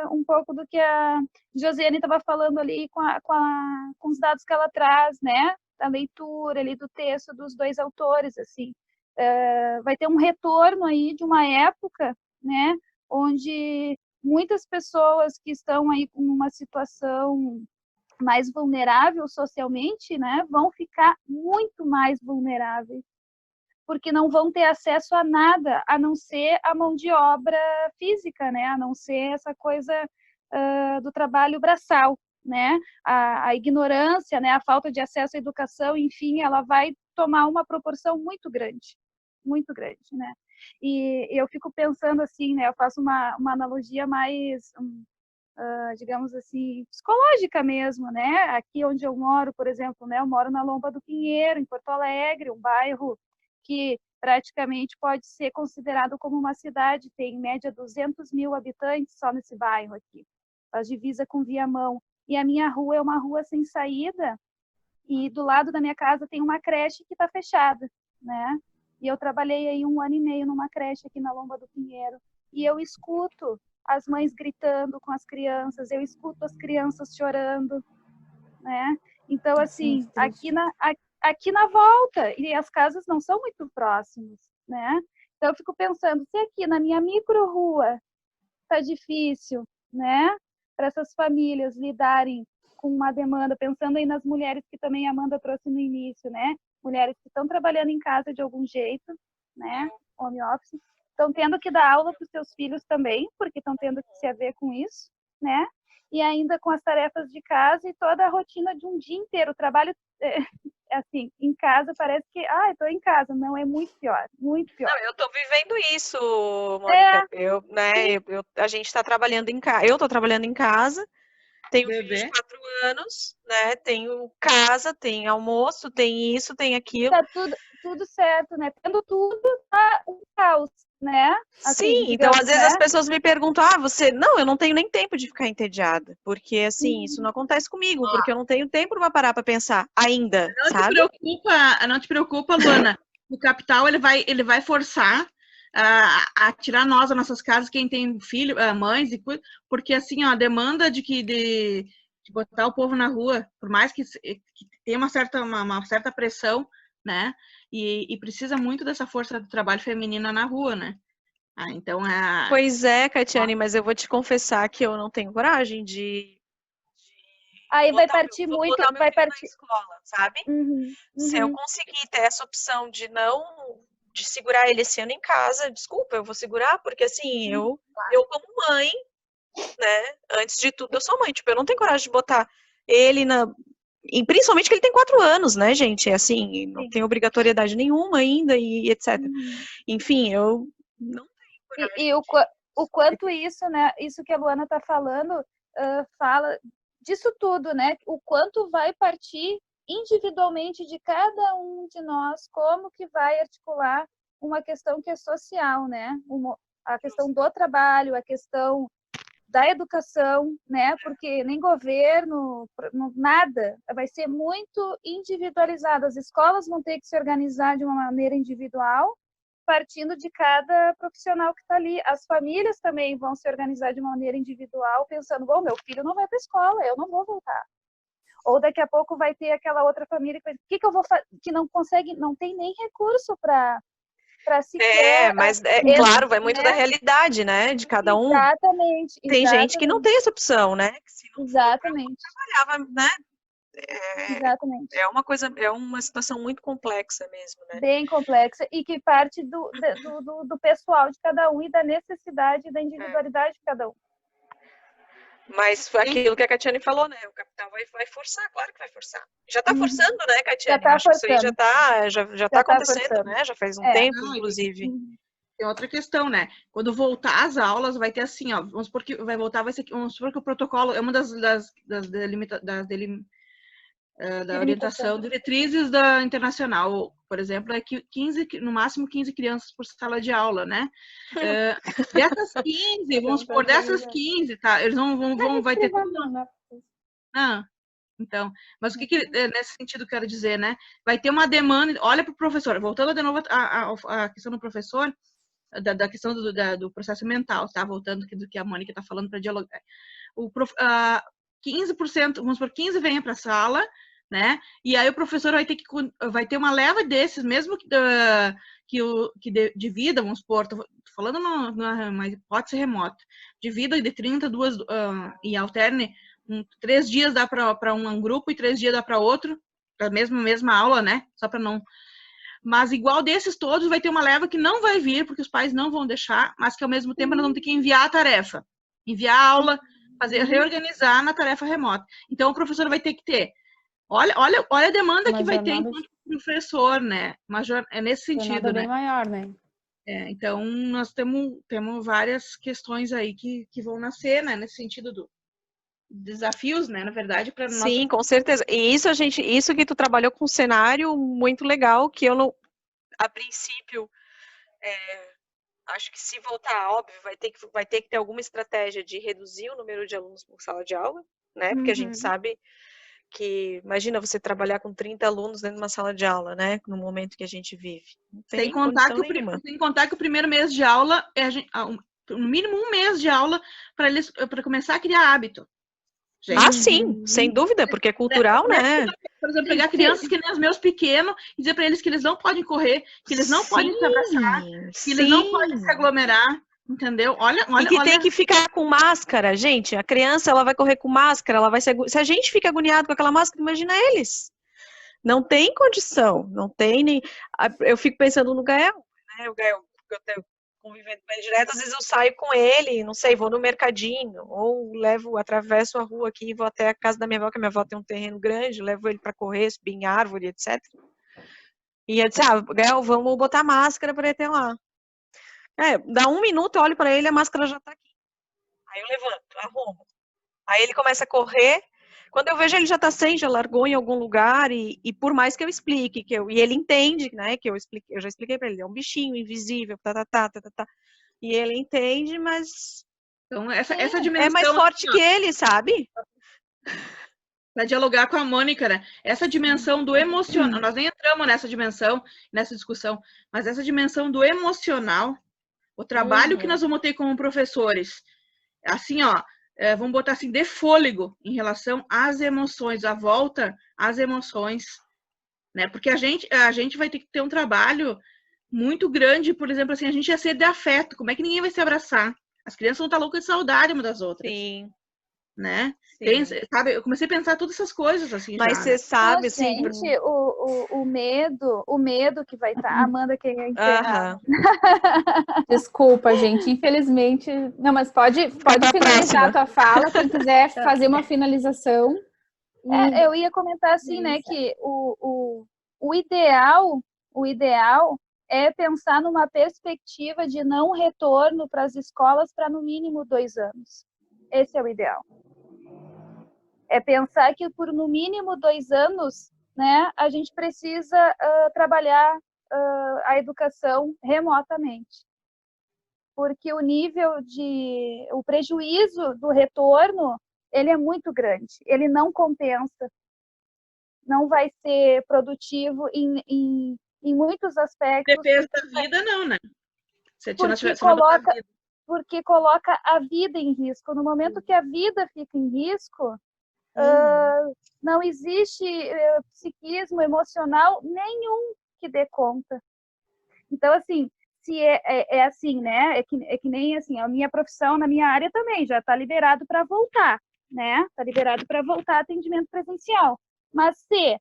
S4: um pouco do que a Josiane estava falando ali com os dados que ela traz, né, da leitura ali do texto dos dois autores, assim, vai ter um retorno aí de uma época, né, onde muitas pessoas que estão aí com uma situação mais vulnerável socialmente, né, vão ficar muito mais vulneráveis, porque não vão ter acesso a nada, a não ser a mão de obra física, né, a não ser essa coisa do trabalho braçal, né, a ignorância, né, a falta de acesso à educação, enfim, ela vai tomar uma proporção muito grande, né. E eu fico pensando assim, né, eu faço uma analogia mais digamos assim, psicológica mesmo, né? Aqui onde eu moro, por exemplo, né? Eu moro na Lomba do Pinheiro, em Porto Alegre, um bairro que praticamente pode ser considerado como uma cidade, tem em média 200 mil habitantes só nesse bairro aqui, faz divisa com Viamão. E a minha rua é uma rua sem saída, e do lado da minha casa tem uma creche que está fechada, né? E eu trabalhei aí 1 ano e meio numa creche aqui na Lomba do Pinheiro, e eu escuto as mães gritando com as crianças, eu escuto as crianças chorando, né? Então, assim, aqui na volta, e as casas não são muito próximas, né? Então, eu fico pensando, se aqui na minha micro-rua tá difícil, né? Para essas famílias lidarem com uma demanda, pensando aí nas mulheres que também a Amanda trouxe no início, né? Mulheres que estão trabalhando em casa de algum jeito, né? Home office, estão tendo que dar aula para os seus filhos também, porque estão tendo que se haver com isso, né? E ainda com as tarefas de casa e toda a rotina de um dia inteiro. O trabalho, assim, em casa parece que, eu estou em casa. Não, é muito pior, muito pior.
S5: Não, eu estou vivendo isso, Mônica. A gente está trabalhando em casa. Eu estou trabalhando em casa, tenho filho de 4 anos, né? Tenho casa, tem almoço, tem isso, tem aquilo.
S4: Tá tudo certo, né? Tendo tudo, tá um caos, né? Assim,
S5: sim, então
S4: digamos,
S5: às vezes
S4: né?
S5: as pessoas me perguntam, não, eu não tenho nem tempo de ficar entediada, porque assim, isso não acontece comigo, porque eu não tenho tempo para parar para pensar ainda, sabe?
S3: Não te preocupa, Luana. O capital, ele vai forçar a tirar nós das nossas casas, quem tem filho, mães, porque assim, ó, a demanda de botar o povo na rua, por mais que tenha uma certa pressão, né? E precisa muito dessa força do trabalho feminina na rua, né? Então
S5: Pois é, Catiane, mas eu vou te confessar que eu não tenho coragem de
S4: aí vai partir
S5: botar
S4: muito,
S5: meu
S4: vai
S5: filho
S4: partir.
S5: na escola, sabe? Se eu conseguir ter essa opção de segurar ele esse ano em casa, desculpa, eu vou segurar, porque assim, eu como mãe, né, antes de tudo, eu sou mãe, tipo, eu não tenho coragem de botar ele e principalmente que ele tem 4 anos, né, gente, assim, não tem obrigatoriedade nenhuma ainda e etc. Enfim, eu não tenho coragem.
S4: E o quanto isso, né, isso que a Luana está falando, fala disso tudo, né, o quanto vai partir individualmente de cada um de nós, como que vai articular uma questão que é social, né, a questão do trabalho, a questão da educação, né? Porque nem governo, nada, vai ser muito individualizado. As escolas vão ter que se organizar de uma maneira individual, partindo de cada profissional que está ali. As famílias também vão se organizar de uma maneira individual, pensando, bom, meu filho não vai para a escola, eu não vou voltar. Ou daqui a pouco vai ter aquela outra família que eu vou fazer, que não consegue, não tem nem recurso para sequer...
S5: mas claro, vai muito da realidade, né, de cada um.
S4: Exatamente.
S5: Tem gente que não tem essa opção, né? Que se não
S4: exatamente.
S5: trabalhava, né?
S4: Exatamente.
S5: É uma coisa, é uma situação muito complexa mesmo, né?
S4: Bem complexa e que parte do pessoal de cada um e da necessidade e da individualidade de cada um.
S5: Mas foi aquilo que a Catiane falou, né? O capital vai forçar, claro que vai forçar. Já está forçando, né, Catiane?
S4: Já tá
S5: acho que isso aí já tá acontecendo,
S4: forçando.
S5: né? Já faz um tempo, inclusive.
S3: Tem outra questão, né? Quando voltar às aulas, vai ter assim, ó. Vamos supor que vai voltar, vai ser, vamos supor que o protocolo é uma da orientação, diretrizes da internacional, por exemplo, é que no máximo 15 crianças por sala de aula, né? Dessas 15, vamos supor, dessas 15, tá? Eles vai ter tudo. Então, mas o que nesse sentido eu quero dizer, né? Vai ter uma demanda, olha para o professor, voltando de novo a questão do professor, da questão do processo mental, tá? Voltando do que a Mônica está falando para dialogar. 15%, vamos supor, 15 venham para a sala, né? E aí o professor vai ter uma leva desses, mesmo de vida, vamos supor, tô falando numa hipótese remota, de vida de 32 e alterne, 3 dias dá para um grupo e 3 dias dá para outro, a mesma aula, né? Só para não... Mas igual desses todos, vai ter uma leva que não vai vir, porque os pais não vão deixar, mas que ao mesmo tempo nós vamos ter que enviar a tarefa, enviar a aula, reorganizar na tarefa remota. Então, o professor vai ter que ter... Olha a demanda que vai ter enquanto professor, né? É nesse sentido, né?
S1: Bem maior, né?
S3: Então, nós temos várias questões aí que vão nascer, né? Nesse sentido do desafios, né? Na verdade, para nós.
S5: Sim, com certeza. E isso que tu trabalhou com um cenário muito legal, que eu não... A princípio... Acho que se voltar, óbvio, vai ter que ter alguma estratégia de reduzir o número de alunos por sala de aula, né? Porque a gente sabe que, imagina você trabalhar com 30 alunos dentro de uma sala de aula, né? No momento que a gente vive. Não tem
S3: sem contar que o primeiro mês de aula no mínimo um mês de aula para começar a criar hábito.
S5: Gente. Sim, sem dúvida, porque é cultural, né?
S3: Por exemplo, pegar crianças que nem os meus pequenos e dizer para eles que eles não podem correr, que eles não podem se abraçar, que eles não podem se aglomerar, entendeu? Olha,
S5: tem que ficar com máscara, gente. A criança, ela vai correr com máscara, ela vai se a gente fica agoniado com aquela máscara, imagina eles. Não tem condição, não tem nem... Eu fico pensando no Gael, né? O Gael, eu tenho convivendo com ele direto, às vezes eu saio com ele, não sei, vou no mercadinho, ou atravesso a rua aqui e vou até a casa da minha avó, que a minha avó tem um terreno grande, levo ele para correr, subir em árvore, etc. E eu disse, Gael, vamos botar máscara para ele ter lá. Dá 1 minuto, eu olho para ele, a máscara já tá aqui. Aí eu levanto, arrumo. Aí ele começa a correr, quando eu vejo ele já tá sem, já largou em algum lugar, e por mais que eu explique, e ele entende, né, que eu já expliquei para ele, é um bichinho invisível, e ele entende, mas
S3: então, essa dimensão...
S5: É mais forte que ele, sabe?
S3: Para dialogar com a Mônica, né? Essa dimensão do emocional, nós nem entramos nessa dimensão, nessa discussão, mas essa dimensão do emocional, o trabalho que nós vamos ter como professores, assim, vamos botar assim, de fôlego em relação às emoções, a volta às emoções, né? Porque a gente vai ter que ter um trabalho muito grande, por exemplo, assim, a gente ia ser de afeto, como é que ninguém vai se abraçar? As crianças vão estar loucas de saudade umas das outras.
S5: Sim.
S3: Né? Sabe, eu comecei a pensar todas essas coisas, assim,
S5: mas você sabe, assim...
S4: Gente, o medo que vai estar... Amanda, quem é enterrado.
S1: Desculpa, gente, infelizmente... Não, mas pode finalizar a tua fala, quem quiser fazer uma finalização.
S4: Eu ia comentar assim, né, que o ideal é pensar numa perspectiva de não retorno para as escolas para no mínimo 2 anos. Esse é o ideal. É pensar que por no mínimo 2 anos, né, a gente precisa trabalhar a educação remotamente. porque o prejuízo do retorno, ele é muito grande, ele não compensa, não vai ser produtivo em muitos aspectos.
S3: Defesa da vida, não, né? Se
S4: Porque coloca a vida em risco. No momento que a vida fica em risco, não existe psiquismo emocional nenhum que dê conta. Então, assim, se é assim, né? É que nem assim, a minha profissão na minha área também já está liberado para voltar, né? Está liberado para voltar atendimento presencial. Mas se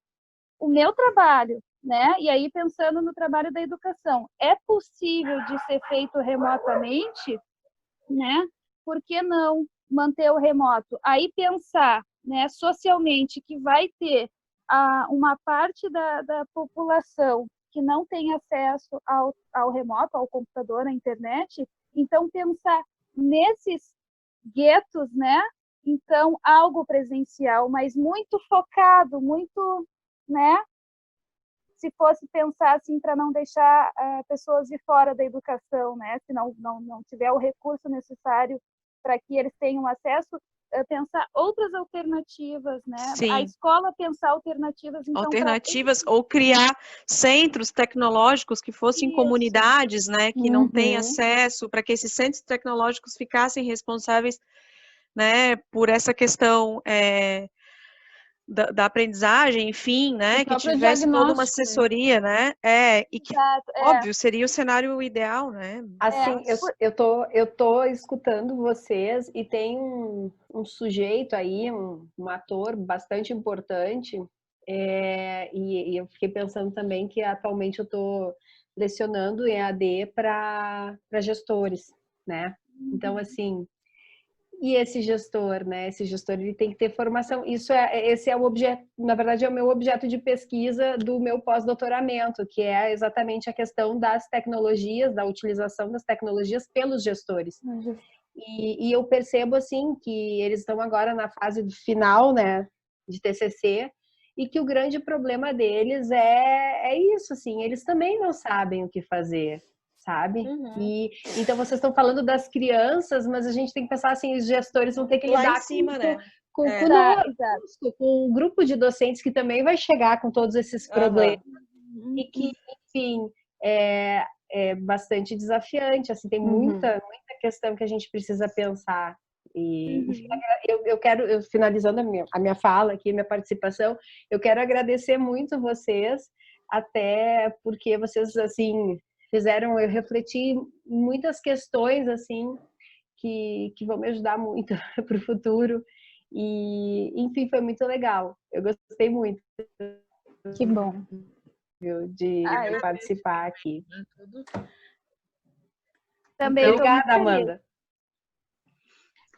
S4: o meu trabalho, né? E aí pensando no trabalho da educação, é possível de ser feito remotamente, né? Por que não manter o remoto? Aí pensar, né, socialmente que vai ter uma parte da população que não tem acesso ao remoto, ao computador, à internet, então pensar nesses guetos, né? Então, algo presencial, mas muito focado, muito, né? Se fosse pensar assim para não deixar pessoas de fora da educação, né? Se não tiver o recurso necessário para que eles tenham acesso, pensar outras alternativas, né?
S5: Sim.
S4: A escola pensar alternativas. Então,
S5: ou criar centros tecnológicos que fossem
S4: Isso.
S5: comunidades, né? Que não têm acesso, para que esses centros tecnológicos ficassem responsáveis, né? Por essa questão da aprendizagem, enfim, né? Que tivesse toda uma assessoria, né? E que, óbvio, seria o cenário ideal, né?
S2: Assim, eu tô escutando vocês e tem um sujeito aí, um ator bastante importante, e eu fiquei pensando também que atualmente eu estou lecionando EAD para gestores, né? Então, assim, e esse gestor, né? Esse gestor ele tem que ter formação. Esse é o objeto, na verdade, é o meu objeto de pesquisa do meu pós-doutoramento, que é exatamente a questão das tecnologias, da utilização das tecnologias pelos gestores. E eu percebo assim que eles estão agora na fase final, né, de TCC, e que o grande problema deles é isso, assim, eles também não sabem o que fazer, sabe? E então vocês estão falando das crianças, mas a gente tem que pensar assim, os gestores vão ter que
S5: Lá
S2: lidar
S5: em cima, né?
S2: com um grupo de docentes que também vai chegar com todos esses problemas e que, enfim, é bastante desafiante, assim, tem muita questão que a gente precisa pensar. E eu quero, finalizando a minha fala aqui, minha participação, eu quero agradecer muito vocês, até porque vocês, assim, fizeram eu refletir muitas questões, assim, que vão me ajudar muito para o futuro. E, enfim, foi muito legal. Eu gostei muito.
S1: Que bom.
S2: De participar aqui.
S4: Também
S2: obrigada, Amanda.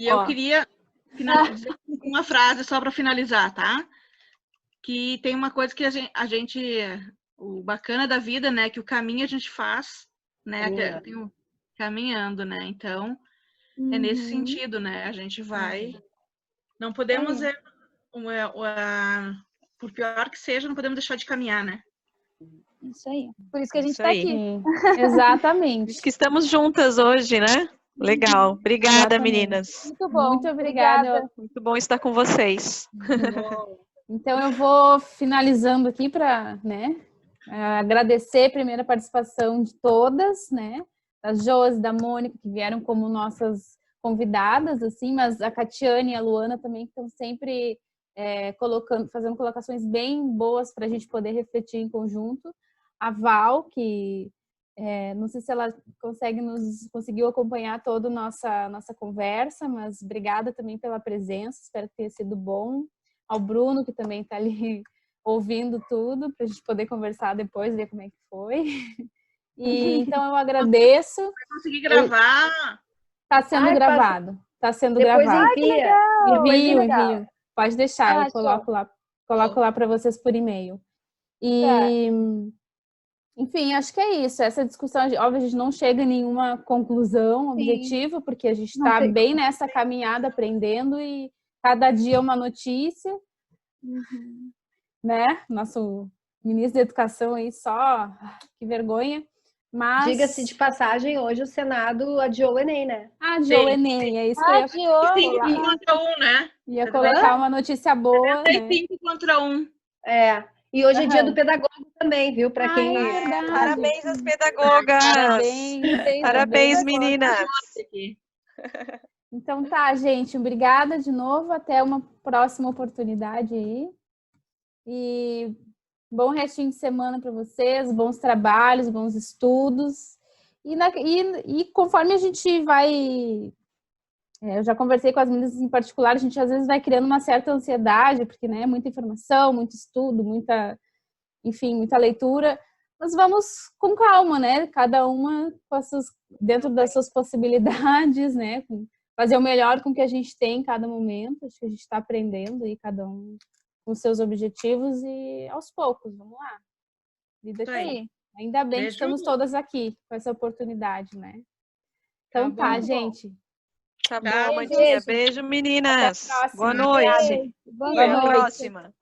S3: E eu queria dizer uma frase só para finalizar, tá? Que tem uma coisa que a gente o bacana da vida, né? Que o caminho a gente faz, né? Caminhando, né? Então, é nesse sentido, né? A gente vai... Não podemos... por pior que seja, não podemos deixar de caminhar, né?
S4: Isso aí. Por isso que a gente está aqui.
S1: Exatamente.
S5: Por isso que estamos juntas hoje, né? Legal. Obrigada,
S1: Exatamente.
S5: meninas.
S4: Muito bom.
S1: Muito obrigada.
S5: Muito bom estar com vocês.
S1: Então, eu vou finalizando aqui para, né, agradecer a primeira participação de todas, né, da Josi, da Mônica, que vieram como nossas convidadas, assim, mas a Catiane e a Luana também estão sempre fazendo colocações bem boas para a gente poder refletir em conjunto. A Val, que não sei se ela conseguiu acompanhar toda a nossa conversa, mas obrigada também pela presença, espero que tenha sido bom. Ao Bruno, que também está ali ouvindo tudo, para a gente poder conversar depois, ver como é que foi. E, então, eu agradeço.
S3: Vai conseguir gravar?
S1: Está sendo gravado. Está sendo
S2: depois
S1: gravado.
S2: Envio.
S1: Pode deixar, eu coloco lá para vocês por e-mail. E, enfim, acho que é isso. Essa discussão, óbvio, a gente não chega em nenhuma conclusão, objetivo, porque a gente está bem nessa caminhada, aprendendo, e cada dia uma notícia, né? Nosso ministro da Educação aí só, que vergonha. Mas...
S2: Diga-se de passagem, hoje o Senado adiou o Enem, né?
S1: Adiou o Enem, é isso que eu ia
S4: Adiou.
S3: 5 contra 1, né?
S1: Ia colocar uma notícia boa, né?
S3: 5 contra 1.
S2: E hoje é dia
S1: Aham.
S2: do pedagogo também, viu? Para quem
S1: é verdade.
S5: Parabéns às pedagogas.
S1: Parabéns.
S5: Parabéns, meninas.
S1: Então tá, gente. Obrigada de novo. Até uma próxima oportunidade aí. E bom restinho de semana para vocês, bons trabalhos, bons estudos. E conforme a gente vai... eu já conversei com as meninas em particular, a gente às vezes vai criando uma certa ansiedade, porque, né, muita informação, muito estudo, muita leitura. Mas vamos com calma, né? Cada uma dentro das suas possibilidades, né? Fazer o melhor com o que a gente tem em cada momento. Acho que a gente está aprendendo aí, cada um com seus objetivos e aos poucos, vamos lá. Vida que aí. Ainda bem que estamos todas aqui com essa oportunidade, né? Então tá, gente.
S5: Tá bom, Mandinha. Beijo, meninas. Boa noite.
S4: Boa
S5: Até a
S4: noite.
S5: próxima.